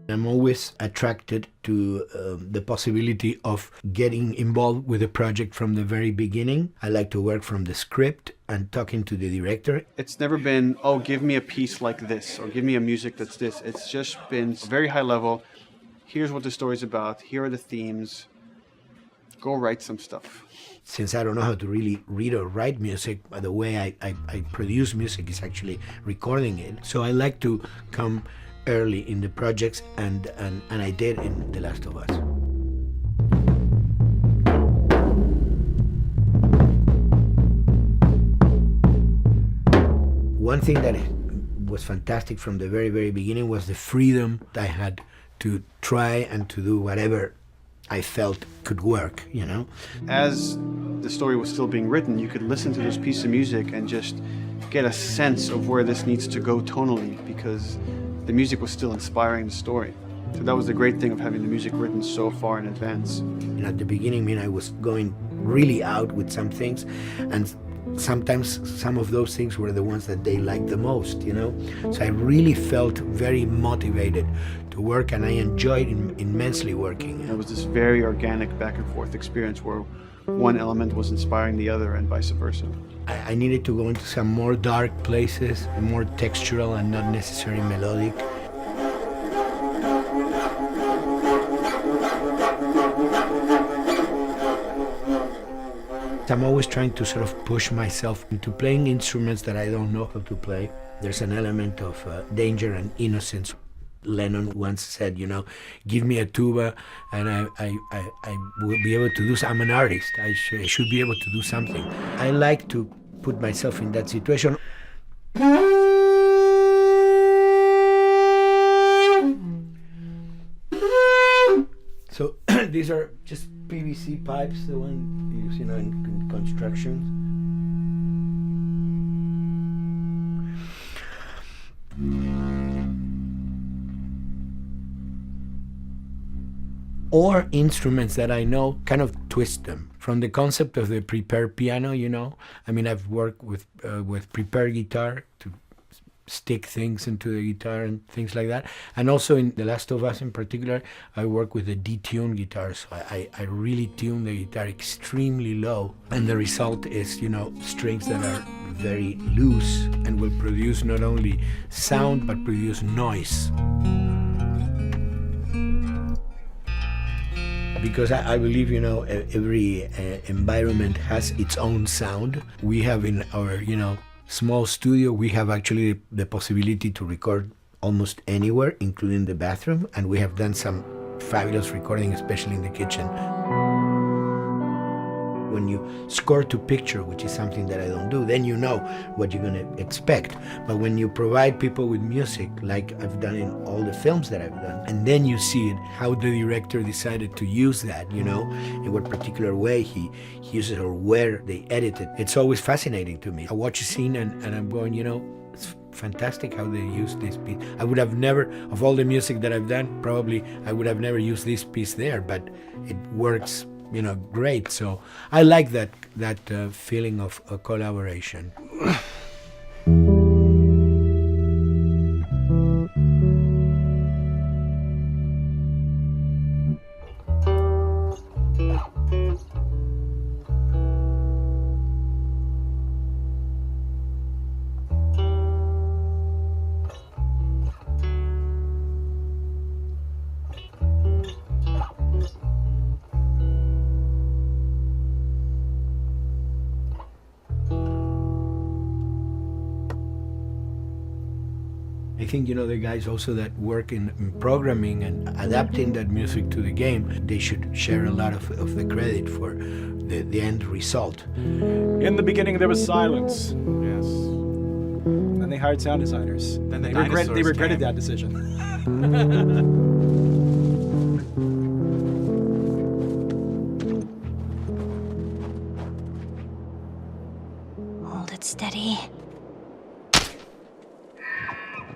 I'm always attracted to the possibility of getting involved with a project from the very beginning. I like to work from the script and talking to the director.
It's never been, oh, give me a piece like this or give me a music that's this. It's just been very high level. Here's what the story's about. Here are the themes. Go write some stuff.
Since I don't know how to really read or write music, the way I produce music is actually recording it. So I like to come early in the projects, and I did in The Last of Us. One thing that was fantastic from the very, very beginning was the freedom I had to try and to do whatever I felt could work, you know?
As the story was still being written, you could listen to this piece of music and just get a sense of where this needs to go tonally, because the music was still inspiring the story. So that was the great thing of having the music written so far in advance.
And at the beginning, I mean, I was going really out with some things, and sometimes some of those things were the ones that they liked the most, you know? So I really felt very motivated to work, and I enjoyed immensely working.
It was this very organic back and forth experience where one element was inspiring the other and vice versa.
I needed to go into some more dark places, more textural and not necessarily melodic. I'm always trying to sort of push myself into playing instruments that I don't know how to play. There's an element of danger and innocence. Lennon once said, you know, give me a tuba and I will be able to do I'm an artist. I should be able to do something. I like to put myself in that situation. So these are just PVC pipes, the one you use, you know, in construction. Or instruments that I know, kind of twist them. From the concept of the prepared piano, you know, I mean, I've worked with prepared guitar to stick things into the guitar and things like that. And also in The Last of Us in particular, I work with a detuned guitar. So I really tune the guitar extremely low. And the result is, you know, strings that are very loose and will produce not only sound, but produce noise. Because I believe, you know, every environment has its own sound. We have in our, you know, small studio, we have actually the possibility to record almost anywhere, including the bathroom, and we have done some fabulous recording, especially in the kitchen. When you score to picture, which is something that I don't do, then you know what you're going to expect. But when you provide people with music, like I've done in all the films that I've done, and then you see it, how the director decided to use that, you know, in what particular way he uses it or where they edit it. It's always fascinating to me. I watch a scene and I'm going, you know, it's fantastic how they use this piece. I would have never, of all the music that I've done, probably I would have never used this piece there, but it works, you know, great. So I like that feeling of collaboration. I think, you know, the guys also that work in programming and adapting that music to the game, they should share a lot of the credit for the end result.
In the beginning, there was silence. Yes. Then they hired sound designers. Then they regretted that decision.
Hold it steady.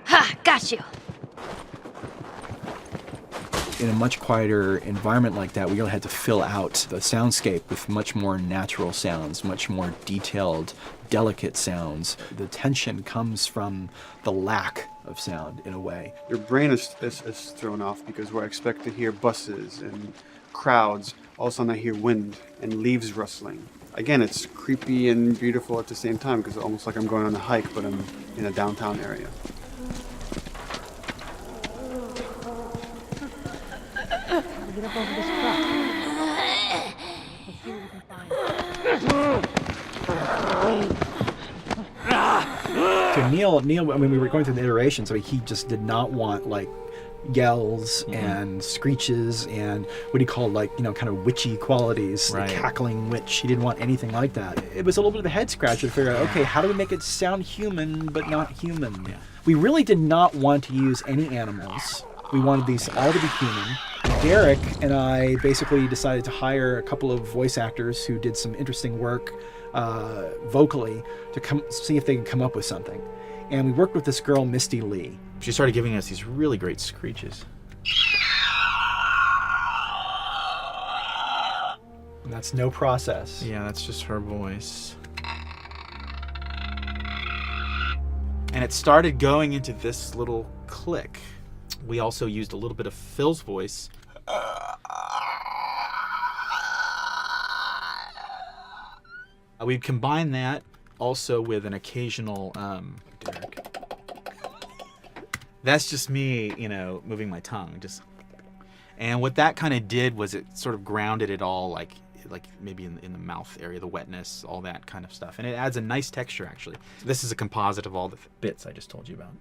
Ha! Got you!
In a much quieter environment like that, we really had to fill out the soundscape with much more natural sounds, much more detailed, delicate sounds. The tension comes from the lack of sound, in a way.
Your brain is thrown off because where I expect to hear buses and crowds, all of a sudden I hear wind and leaves rustling. Again, it's creepy and beautiful at the same time because it's almost like I'm going on a hike, but I'm in a downtown area.
Get up over this truck. Let's see what we can find.
To Neil, I mean, we were going through the iterations, so he just did not want, like, yells and screeches and what do you call, like, you know, kind of witchy qualities,
Right.
the cackling witch. He didn't want anything like that. It was a little bit of a head scratcher to figure out, okay, how do we make it sound human but not human? Yeah. We really did not want to use any animals. We wanted these all to be human. Derek and I basically decided to hire a couple of voice actors who did some interesting work vocally to come see if they could come up with something. And we worked with this girl, Misty Lee.
She started giving us these really great screeches.
And that's no process.
Yeah, that's just her voice. And it started going into this little click. We also used a little bit of Phil's voice. We'd combine that also with an occasional, Derek. That's just me, you know, moving my tongue. And what that kind of did was it sort of grounded it all, like maybe in the mouth area, the wetness, all that kind of stuff. And it adds a nice texture, actually. This is a composite of all the bits I just told you about.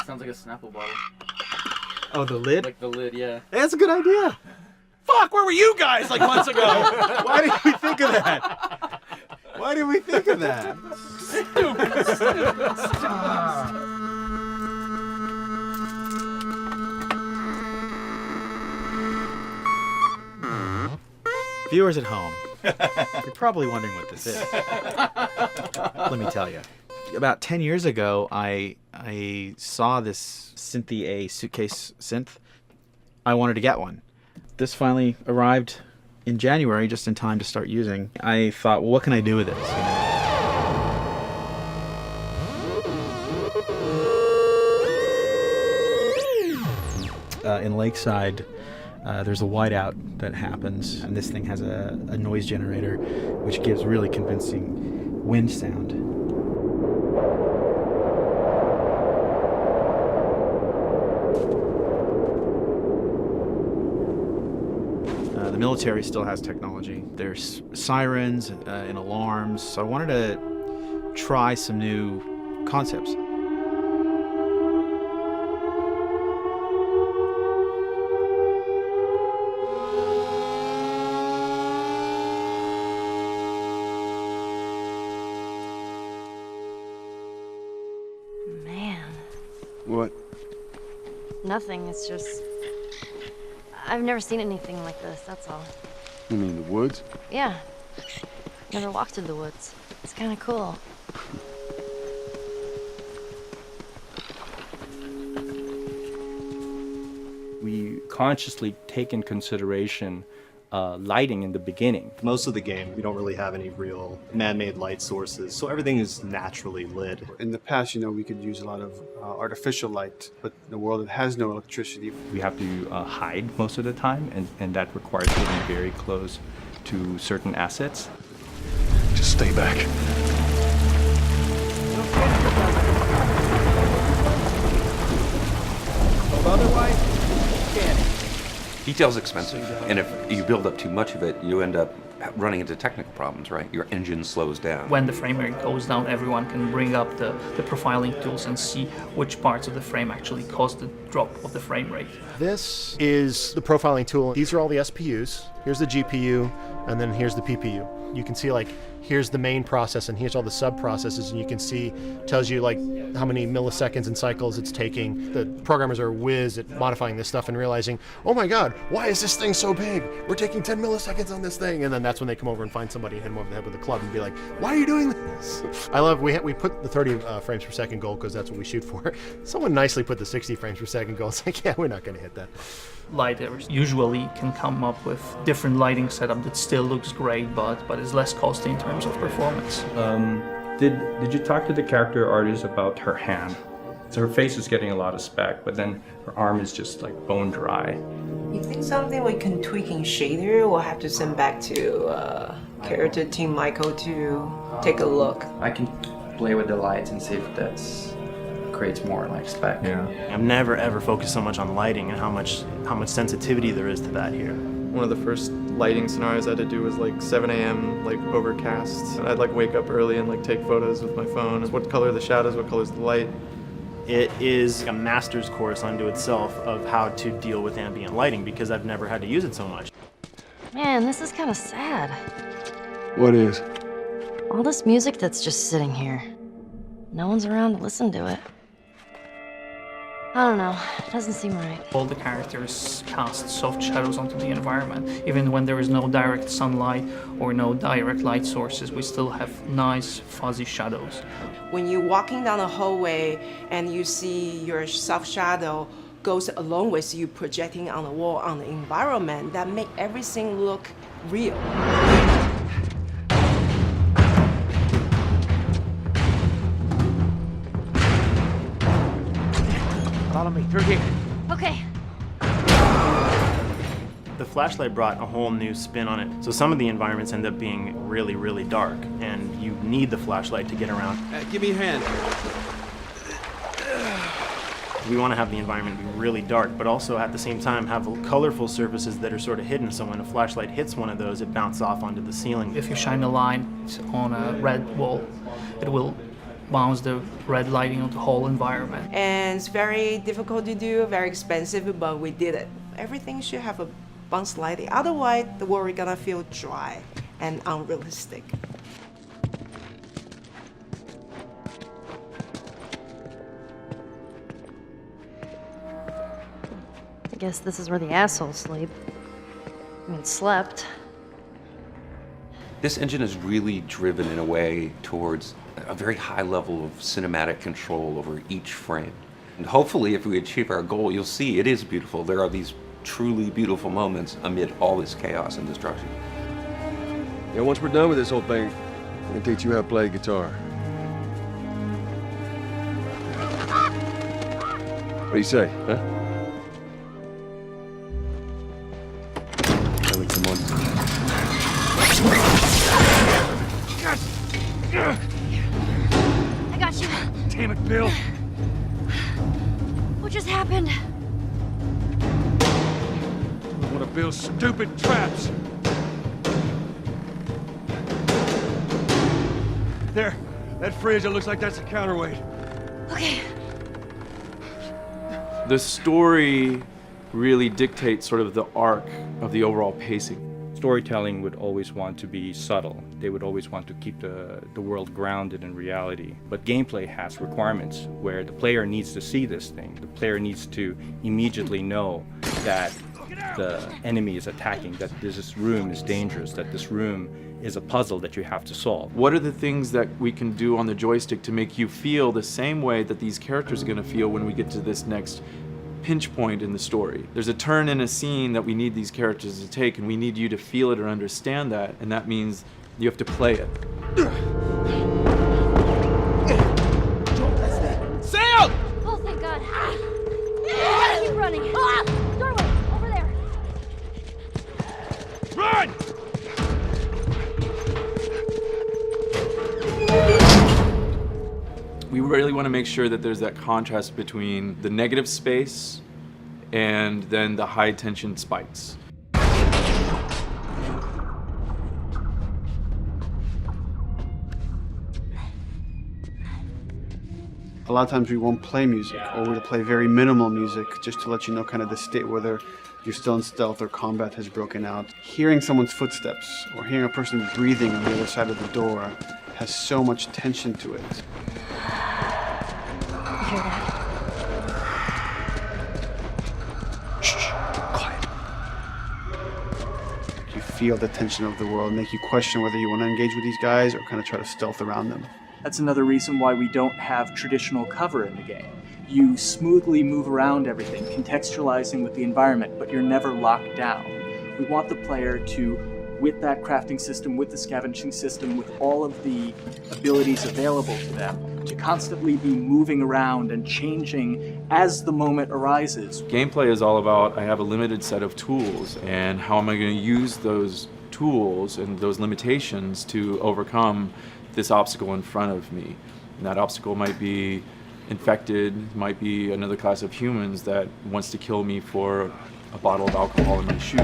Sounds like a Snapple bottle.
Oh, the lid?
Like the lid, yeah.
That's a good idea. Fuck, where were you guys like months ago? Why did we think of that? Why did we think of that? Viewers at home, you're probably wondering what this is. Let me tell you. About 10 years ago, I saw this Synthi A suitcase synth. I wanted to get one. This finally arrived in January, just in time to start using. I thought, well, what can I do with this? In Lakeside, there's a whiteout that happens, and this thing has a noise generator, which gives really convincing wind sound. The military still has technology. There's sirens and alarms, so I wanted to try some new concepts.
Man,
What?
nothing. It's just... I've never seen anything like this, that's all.
You mean the woods?
Yeah. Never walked through the woods. It's kind of cool.
We consciously take in consideration lighting in the beginning.
Most of the game, we don't really have any real man-made light sources, so everything is naturally lit.
In the past, you know, we could use a lot of artificial light, but in a world that has no electricity.
We have to hide most of the time, and that requires getting very close to certain assets.
Just stay back.
Otherwise, can't.
Detail's expensive, and if you build up too much of it, you end up running into technical problems, right? Your engine slows down.
When the frame rate goes down, everyone can bring up the profiling tools and see which parts of the frame actually cause the drop of the frame rate.
This is the profiling tool. These are all the SPUs. Here's the GPU, and then here's the PPU. You can see, like, here's the main process and here's all the sub processes, and you can see, tells you like how many milliseconds and cycles it's taking. The programmers are whiz at modifying this stuff and realizing, oh my god, why is this thing so big? We're taking 10 milliseconds on this thing. And then that's when they come over and find somebody and hit them over the head with a club and be like, why are you doing this? I love, we put the 30 frames per second goal because that's what we shoot for. Someone nicely put the 60 frames per second goal. It's like, yeah, we're not going to hit that.
Lighters usually can come up with different lighting setup that still looks great, but is less costly in terms of performance.
Did you talk to the character artist about her hand? So her face is getting a lot of spec, but then her arm is just like bone dry.
You think something we can tweak in shader? We'll have to send back to character team Michael to take a look.
I can play with the lights and see if that's creates more like spec.
Yeah.
I've never ever focused so much on lighting and how much sensitivity there is to that here.
One of the first lighting scenarios I had to do was like 7 a.m. like overcast. And I'd like wake up early and like take photos with my phone. What color are the shadows? What color is the light?
It is a master's course unto itself of how to deal with ambient lighting because I've never had to use it so much.
Man, this is kind of sad.
What is?
All this music that's just sitting here. No one's around to listen to it. I don't know. It doesn't seem right.
All the characters cast soft shadows onto the environment. Even when there is no direct sunlight or no direct light sources, we still have nice fuzzy shadows.
When you're walking down the hallway and you see your soft shadow goes along with you projecting on the wall on the environment, that make everything look real.
Follow me through here.
Okay.
The flashlight brought a whole new spin on it. So some of the environments end up being really, really dark, and you need the flashlight to get around.
Give me your hand.
We want to have the environment be really dark, but also at the same time have colorful surfaces that are sort of hidden, so when a flashlight hits one of those, it bounces off onto the ceiling.
If you shine a light on a red wall, it will bounce the red lighting on the whole environment.
And it's very difficult to do, very expensive, but we did it. Everything should have a bounce lighting. Otherwise, the world is gonna feel dry and unrealistic.
I guess this is where the assholes sleep. I mean, slept.
This engine is really driven in a way towards a very high level of cinematic control over each frame. And hopefully, if we achieve our goal, you'll see it is beautiful. There are these truly beautiful moments amid all this chaos and destruction.
Yeah, once we're done with this whole thing, I'm gonna teach you how to play guitar. What do you say, huh? I think someone.
I got you.
Damn it, Bill!
What just happened?
I want to build stupid traps. There, that fridge, it looks like that's a counterweight.
Okay.
The story really dictates sort of the arc of the overall pacing.
Storytelling would always want to be subtle. They would always want to keep the world grounded in reality. But gameplay has requirements where the player needs to see this thing. The player needs to immediately know that the enemy is attacking, that this room is dangerous, that this room is a puzzle that you have to solve.
What are the things that we can do on the joystick to make you feel the same way that these characters are going to feel when we get to this next pinch point in the story? There's a turn in a scene that we need these characters to take, and we need you to feel it or understand that, and that means you have to play it.
Sam! Oh, thank God. I gotta keep running. Doorway, over there.
Run!
We really want to make sure that there's that contrast between the negative space and then the high tension spikes.
A lot of times we won't play music, or we'll play very minimal music just to let you know kind of the state, whether you're still in stealth or combat has broken out. Hearing someone's footsteps or hearing a person breathing on the other side of the door has so much tension to it.
You hear that?
Shh, quiet. You feel the tension of the world, make you question whether you want to engage with these guys or kind of try to stealth around them.
That's another reason why we don't have traditional cover in the game. You smoothly move around everything, contextualizing with the environment, but you're never locked down. We want the player to, with that crafting system, with the scavenging system, with all of the abilities available to them, to constantly be moving around and changing as the moment arises.
Gameplay is all about, I have a limited set of tools, and how am I going to use those tools and those limitations to overcome this obstacle in front of me. And that obstacle might be infected, might be another class of humans that wants to kill me for a bottle of alcohol in my shoes.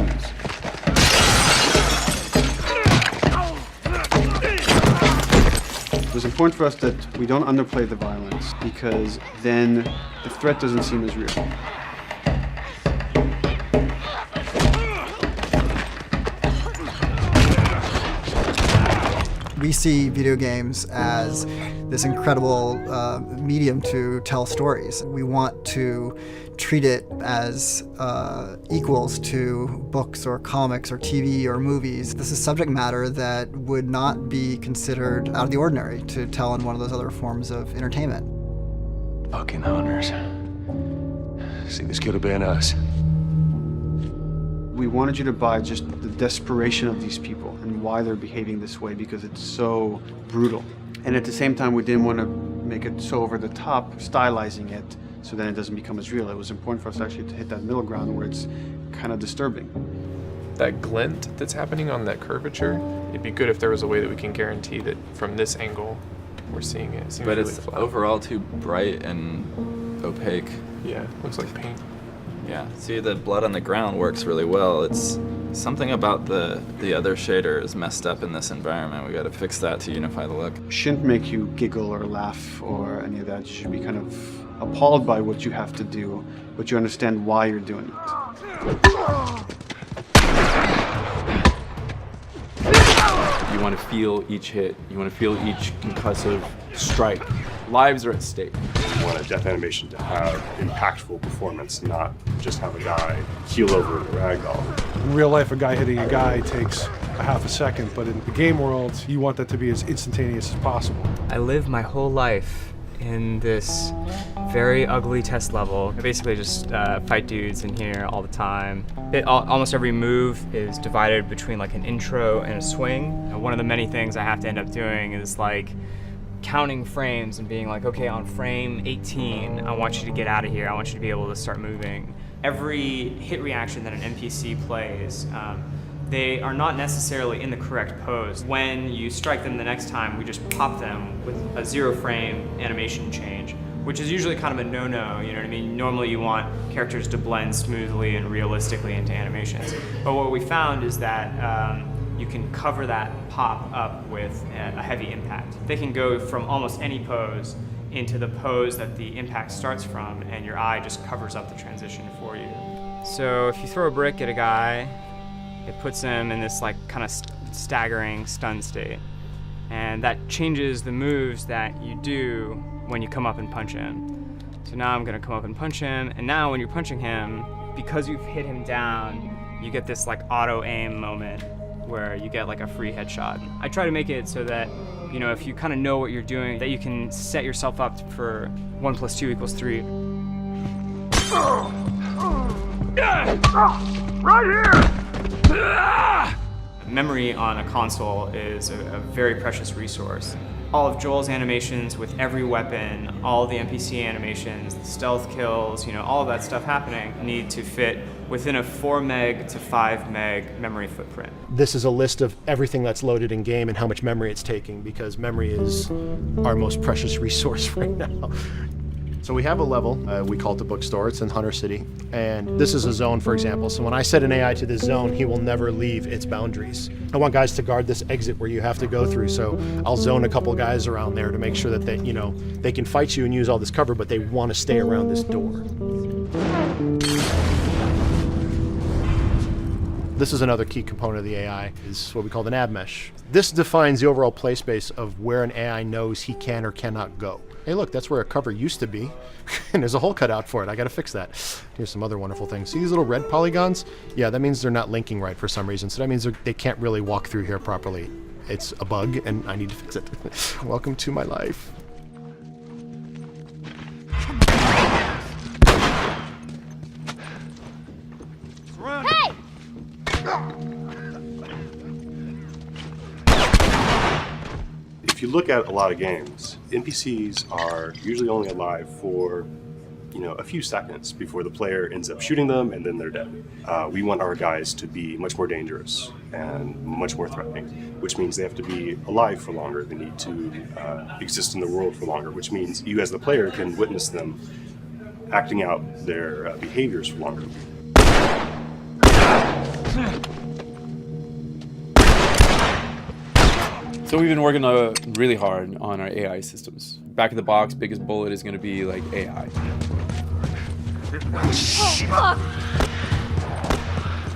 was important for us that we don't underplay the violence, because then the threat doesn't seem as real.
We see video games as this incredible medium to tell stories. We want to treat it as equals to books or comics or TV or movies. This is subject matter that would not be considered out of the ordinary to tell in one of those other forms of entertainment.
Fucking hunters. See, this could have been us.
We wanted you to buy just the desperation of these people and why they're behaving this way, because it's so brutal. And at the same time, we didn't want to make it so over the top, stylizing it, so then it doesn't become as real. It was important for us actually to hit that middle ground where it's kind of disturbing.
That glint that's happening on that curvature, it'd be good if there was a way that we can guarantee that from this angle, we're seeing it. It seems
but
really
it's
flat.
overall too bright and opaque.
Yeah, looks like paint.
Yeah, see, the blood on the ground works really well. It's something about the other shader is messed up in this environment. We got to fix that to unify the look.
Shouldn't make you giggle or laugh or any of that. You should be kind of appalled by what you have to do, but you understand why you're doing it.
You want to feel each hit. You want to feel each concussive strike. Lives are at stake.
We want a death animation to have impactful performance, not just have a guy keel over in a ragdoll.
In real life, a guy hitting a guy takes a half a second, but in the game world, you want that to be as instantaneous as possible.
I lived my whole life in this very ugly test level. I basically just fight dudes in here all the time. Almost every move is divided between like an intro and a swing. And one of the many things I have to end up doing is like counting frames and being like, okay, on frame 18, I want you to get out of here. I want you to be able to start moving. Every hit reaction that an NPC plays, they are not necessarily in the correct pose. When you strike them the next time, we just pop them with a 0 frame animation change, which is usually kind of a no-no, you know what I mean? Normally you want characters to blend smoothly and realistically into animations. But what we found is that you can cover that pop up with a heavy impact. They can go from almost any pose into the pose that the impact starts from, and your eye just covers up the transition for you. So if you throw a brick at a guy, it puts him in this like kind of staggering stun state. And that changes the moves that you do when you come up and punch him. So now I'm gonna come up and punch him, and now when you're punching him, because you've hit him down, you get this like auto aim moment where you get like a free headshot. I try to make it so that, you know, if you kind of know what you're doing, that you can set yourself up for 1 + 2 = 3.
Right here!
Memory on a console is a very precious resource. All of Joel's animations with every weapon, all the NPC animations, the stealth kills, you know, all of that stuff happening need to fit within a 4 meg to 5 meg memory footprint.
This is a list of everything that's loaded in game and how much memory it's taking, because memory is our most precious resource right now. So we have a level, we call it the bookstore, it's in Hunter City, and this is a zone, for example. So when I set an AI to this zone, he will never leave its boundaries. I want guys to guard this exit where you have to go through, so I'll zone a couple guys around there to make sure that they, you know, they can fight you and use all this cover, but they want to stay around this door. This is another key component of the AI, is what we call the nav mesh. This defines the overall play space of where an AI knows he can or cannot go. Hey look, that's where a cover used to be, and there's a hole cut out for it. I gotta fix that. Here's some other wonderful things. See these little red polygons? Yeah, that means they're not linking right for some reason, so that means they can't really walk through here properly. It's a bug, and I need to fix it. Welcome to my life.
Hey!
If you look at a lot of games, NPCs are usually only alive for, you know, a few seconds before the player ends up shooting them and then they're dead. We want our guys to be much more dangerous and much more threatening, which means they have to be alive for longer. They need to exist in the world for longer, which means you as the player can witness them acting out their behaviors for longer.
So we've been working really hard on our AI systems. Back of the box, biggest bullet is going to be like AI.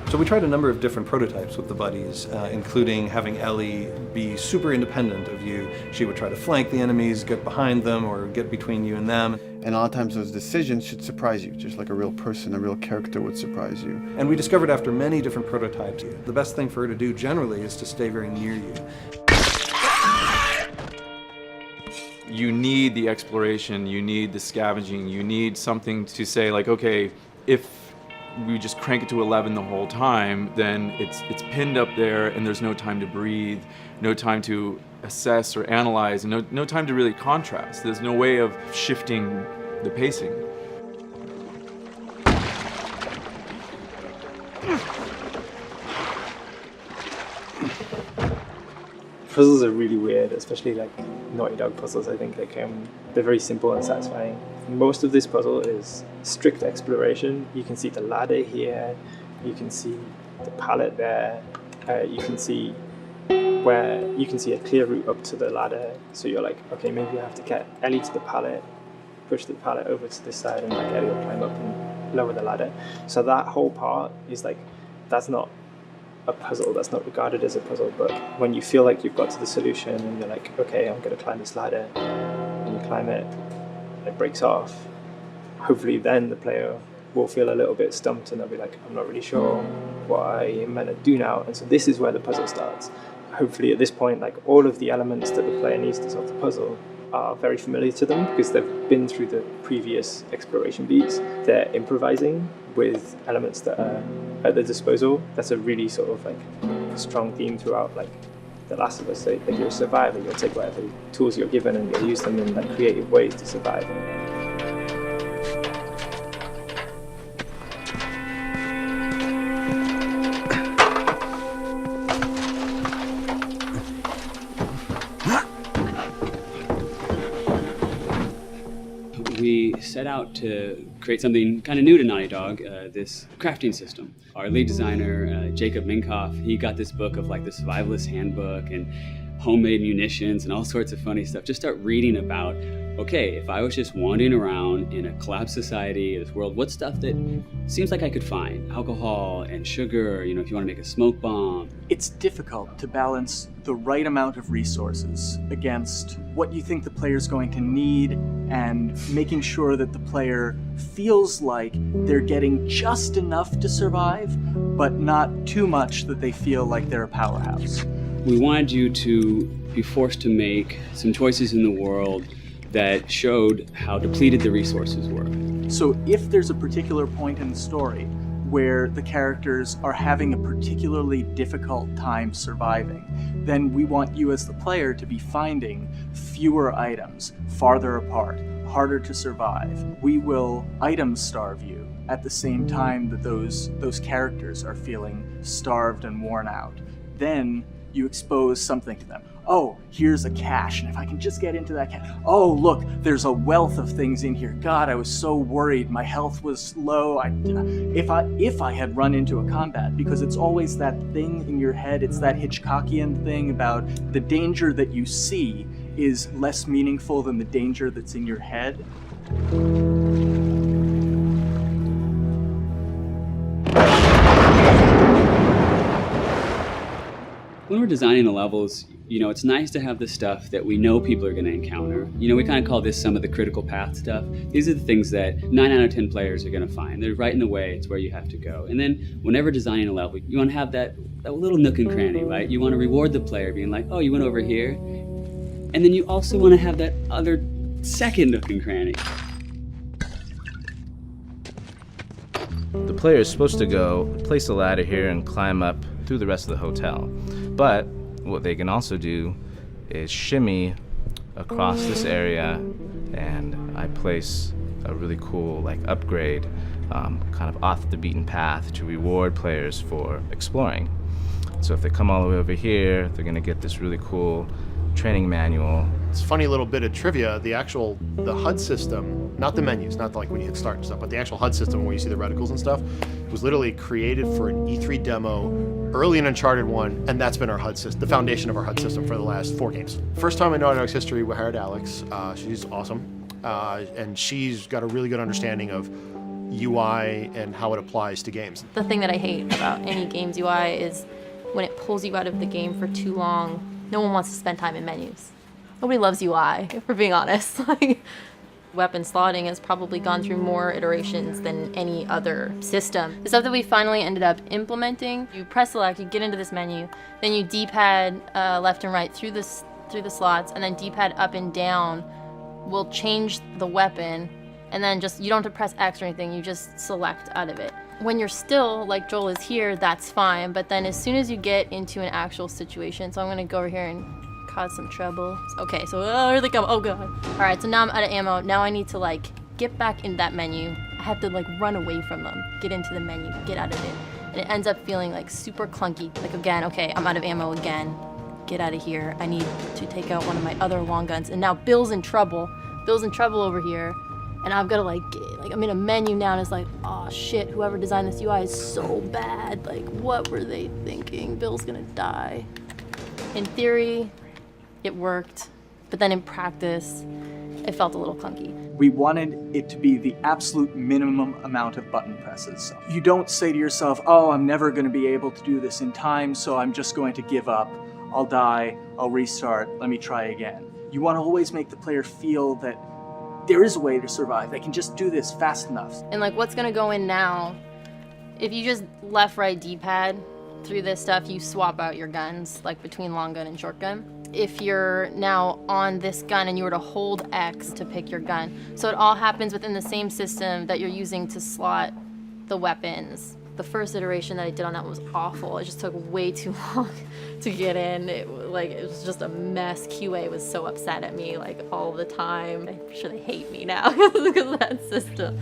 So we tried a number of different prototypes with the buddies, including having Ellie be super independent of you. She would try to flank the enemies, get behind them, or get between you and them.
And a lot of times those decisions should surprise you, just like a real person, a real character would surprise you.
And we discovered after many different prototypes, the best thing for her to do generally is to stay very near you.
You need the exploration, you need the scavenging, you need something to say like, okay, if we just crank it to 11 the whole time, then it's pinned up there and there's no time to breathe, no time to assess or analyze, and no time to really contrast. There's no way of shifting the pacing.
Puzzles are really weird, especially like Naughty Dog puzzles. I think they're very simple and satisfying. Most of this puzzle is strict exploration. You can see the ladder here, you can see the pallet there, you can see a clear route up to the ladder. So you're like, okay, maybe I have to get Ellie to the pallet, push the pallet over to this side, and like Ellie will climb up and lower the ladder. So that whole part is like, that's not a puzzle, that's not regarded as a puzzle, but when you feel like you've got to the solution and you're like, okay, I'm going to climb this ladder, and you climb it, and it breaks off, hopefully then the player will feel a little bit stumped and they'll be like, I'm not really sure what I am meant to do now. And so this is where the puzzle starts. Hopefully at this point, like all of the elements that the player needs to solve the puzzle are very familiar to them because they've been through the previous exploration beats. They're improvising with elements that are at their disposal. That's a really sort of like strong theme throughout like The Last of Us. So like you're a survivor, you'll take whatever tools you're given and you'll use them in like creative ways to survive.
We set out to create something kind of new to Naughty Dog, this crafting system. Our lead designer, Jacob Minkoff, he got this book of like the survivalist handbook and homemade munitions and all sorts of funny stuff. Just start reading about, okay, if I was just wandering around in a collapsed society, this world, what stuff that seems like I could find? Alcohol and sugar, you know, if you want to make a smoke bomb.
It's difficult to balance the right amount of resources against what you think the player's going to need and making sure that the player feels like they're getting just enough to survive, but not too much that they feel like they're a powerhouse.
We wanted you to be forced to make some choices in the world that showed how depleted the resources were.
So if there's a particular point in the story where the characters are having a particularly difficult time surviving, then we want you as the player to be finding fewer items, farther apart, harder to survive. We will item starve you at the same time that those characters are feeling starved and worn out. Then you expose something to them. Oh, here's a cache, and if I can just get into that cache. Oh, look, there's a wealth of things in here. God, I was so worried. My health was low. If I had run into a combat, because it's always that thing in your head, it's that Hitchcockian thing about the danger that you see is less meaningful than the danger that's in your head.
When we're designing the levels, you know, it's nice to have the stuff that we know people are going to encounter. You know, we kind of call this some of the critical path stuff. These are the things that 9 out of 10 players are going to find. They're right in the way. It's where you have to go. And then whenever designing a level, you want to have that little nook and cranny, right? You want to reward the player being like, oh, you went over here. And then you also want to have that other second nook and cranny.
The player is supposed to go place a ladder here and climb up through the rest of the hotel. But what they can also do is shimmy across this area, and I place a really cool like upgrade kind of off the beaten path to reward players for exploring. So if they come all the way over here, they're gonna get this really cool training manual
It's a funny little bit of trivia. The HUD system, not the menus, not like when you hit start and stuff, but the actual HUD system where you see the reticles and stuff, was literally created for an E3 demo early in Uncharted 1, and that's been our HUD system, the foundation of our HUD system for the last 4 games. First time in Naughty Dog's history, we hired Alex. She's awesome, and she's got a really good understanding of UI and how it applies to games.
The thing that I hate about any game's UI is when it pulls you out of the game for too long. No one wants to spend time in menus. Nobody loves UI, if we're being honest. Like, weapon slotting has probably gone through more iterations than any other system. The stuff that we finally ended up implementing, you press select, you get into this menu, then you D-pad left and right through the slots, and then D-pad up and down will change the weapon, and then just, you don't have to press X or anything, you just select out of it. When you're still, like Joel is here, that's fine, but then as soon as you get into an actual situation, so I'm gonna go over here and cause some trouble. Okay, so here they come. Oh god. Alright, so now I'm out of ammo. Now I need to like get back in that menu. I have to like run away from them, get into the menu, get out of it. And it ends up feeling like super clunky. Like again, okay, I'm out of ammo again. Get out of here. I need to take out one of my other long guns. And now Bill's in trouble. Bill's in trouble over here. And I've got to like I'm in a menu now and it's like, oh shit, whoever designed this UI is so bad. Like, what were they thinking? Bill's gonna die. In theory, it worked, but then in practice, it felt a little clunky.
We wanted it to be the absolute minimum amount of button presses. You don't say to yourself, oh, I'm never going to be able to do this in time, so I'm just going to give up. I'll die, I'll restart, let me try again. You want to always make the player feel that there is a way to survive. They can just do this fast enough.
And like what's gonna go in now, if you just left, right, D-pad through this stuff, you swap out your guns, like between long gun and short gun. If you're now on this gun and you were to hold X to pick your gun. So it all happens within the same system that you're using to slot the weapons. The first iteration that I did on that was awful. It just took way too long to get in. It was just a mess. QA was so upset at me like all the time. I'm sure they hate me now because of that system.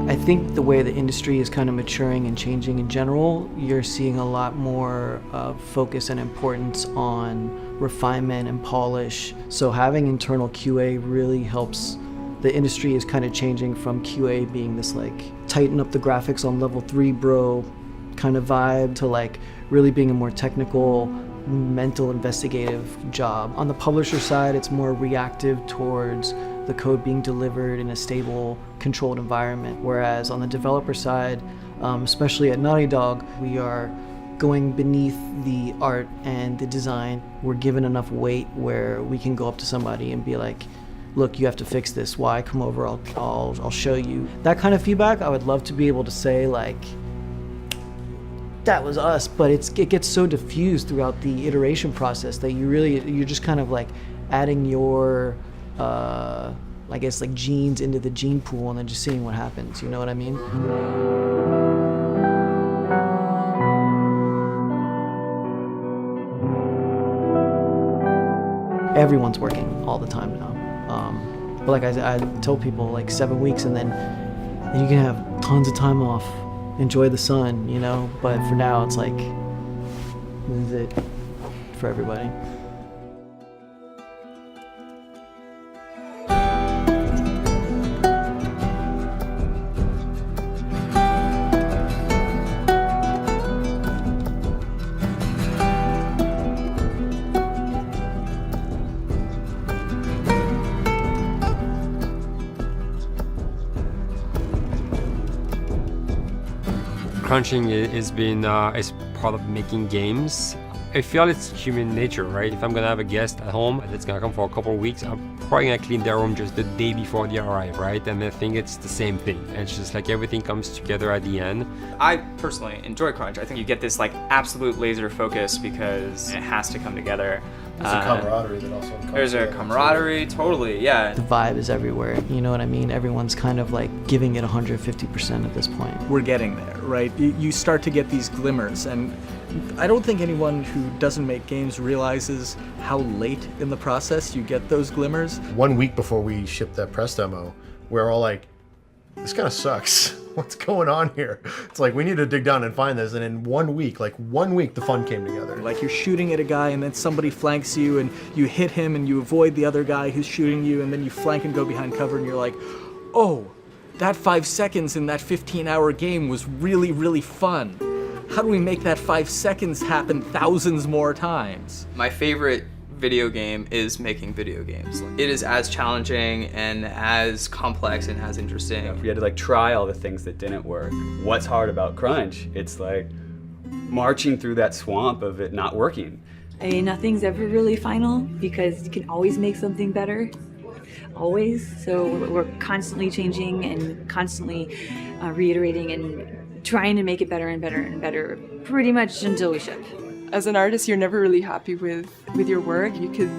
I think the way the industry is kind of maturing and changing in general, you're seeing a lot more focus and importance on refinement and polish. So having internal QA really helps. The industry is kind of changing from QA being this like tighten up the graphics on level 3 bro kind of vibe to like really being a more technical, mental investigative job. On the publisher side, it's more reactive towards the code being delivered in a stable, controlled environment. Whereas on the developer side, especially at Naughty Dog, we are going beneath the art and the design. We're given enough weight where we can go up to somebody and be like, look, you have to fix this. Why? Come over, I'll show you. That kind of feedback, I would love to be able to say like, that was us, but it gets so diffused throughout the iteration process that you're just kind of like adding your I guess like genes into the gene pool and then just seeing what happens, you know what I mean? Everyone's working all the time now. But like I tell people, like 7 weeks and then you can have tons of time off, enjoy the sun, you know? But for now it's like, this is it for everybody.
Crunching is part of making games. I feel it's human nature, right? If I'm gonna have a guest at home that's gonna come for a couple of weeks, I'm probably gonna clean their room just the day before they arrive, right? And I think it's the same thing. It's just like everything comes together at the end.
I personally enjoy crunch. I think you get this like absolute laser focus because it has to come together.
There's a camaraderie that also comes
There's a
together,
camaraderie, totally, yeah.
The vibe is everywhere, you know what I mean? Everyone's kind of like giving it 150% at this point.
We're getting there, right? You start to get these glimmers, and I don't think anyone who doesn't make games realizes how late in the process you get those glimmers.
1 week before we shipped that press demo, we're all like, this kind of sucks. What's going on here? It's like, we need to dig down and find this. And in 1 week, the fun came together.
Like you're shooting at a guy and then somebody flanks you and you hit him and you avoid the other guy who's shooting you, and then you flank and go behind cover and you're like, oh, that 5 seconds in that 15-hour game was really, really fun. How do we make that 5 seconds happen thousands more times?
My favorite video game is making video games. It is as challenging and as complex and as interesting.
If we had to like try all the things that didn't work, what's hard about Crunch? It's like marching through that swamp of it not working.
I mean, nothing's ever really final because you can always make something better, always. So we're constantly changing and constantly reiterating and trying to make it better and better and better, pretty much until we ship.
As an artist, you're never really happy with your work. You could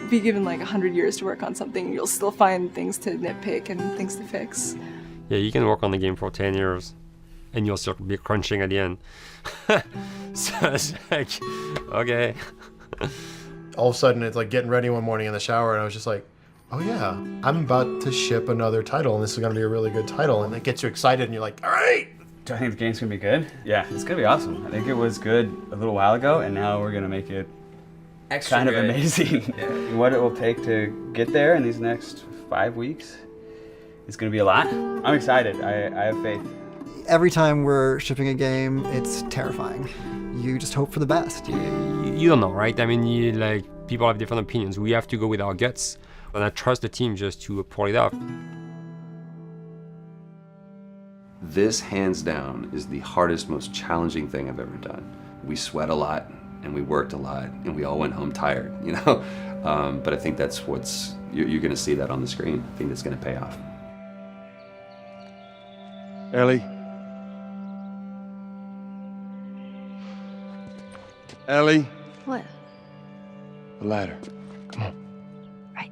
be given like 100 years to work on something, you'll still find things to nitpick and things to fix.
Yeah, you can work on the game for 10 years and you'll still be crunching at the end. So it's like, okay.
All of a sudden, it's like getting ready one morning in the shower, and I was just like, oh yeah, I'm about to ship another title, and this is going to be a really good title, and it gets you excited, and you're like, all right.
Do I think the game's gonna be good? Yeah, it's gonna be awesome. I think it was good a little while ago, and now we're gonna make it
Extra
kind of
good.
amazing.
Yeah.
What it will take to get there in these next 5 weeks is gonna be a lot. I'm excited. I have faith.
Every time we're shipping a game, it's terrifying. You just hope for the best.
You don't know, right? I mean, people have different opinions. We have to go with our guts, and I trust the team just to pull it off.
This, hands down, is the hardest, most challenging thing I've ever done. We sweat a lot, and we worked a lot, and we all went home tired, you know? But I think that's you're gonna see that on the screen. I think that's gonna pay off.
Ellie? Ellie?
What?
The ladder. Come on.
Right.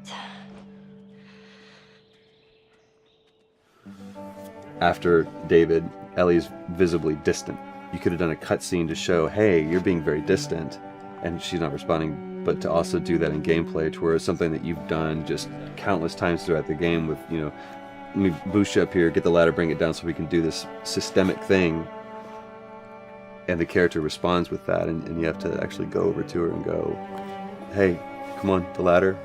After David, Ellie's visibly distant. You could have done a cutscene to show, hey, you're being very distant, and she's not responding, but to also do that in gameplay, to where it's something that you've done just countless times throughout the game with, you know, let me boost you up here, get the ladder, bring it down so we can do this systemic thing, and the character responds with that, and you have to actually go over to her and go, hey, come on, the ladder,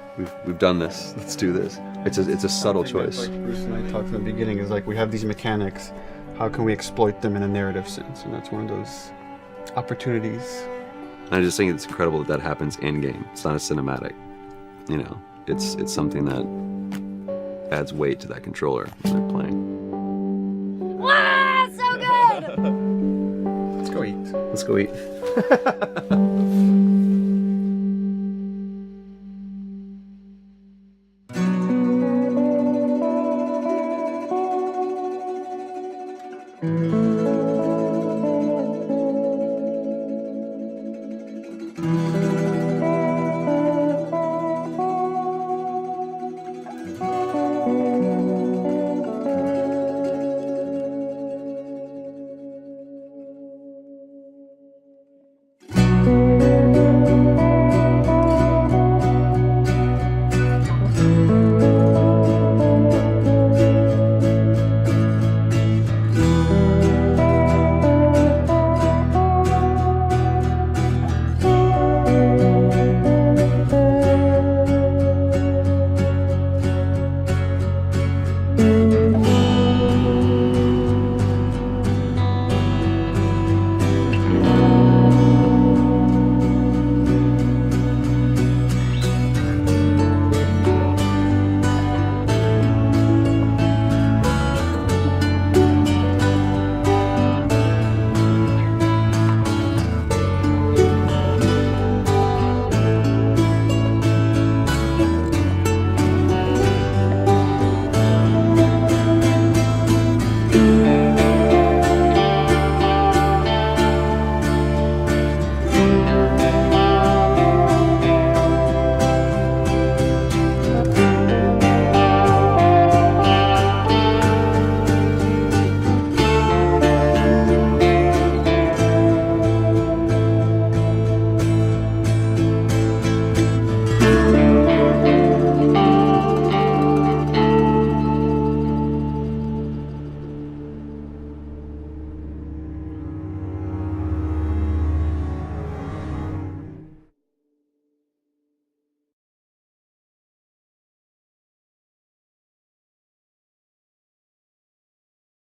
we've done this, let's do this. It's a subtle choice.
Like Bruce and I talked in the beginning, is like we have these mechanics, how can we exploit them in a narrative sense? And that's one of those opportunities.
I just think it's incredible that happens in-game. It's not a cinematic, you know, it's something that adds weight to that controller when they're playing.
Wow, so good!
Let's go eat.
Let's go eat.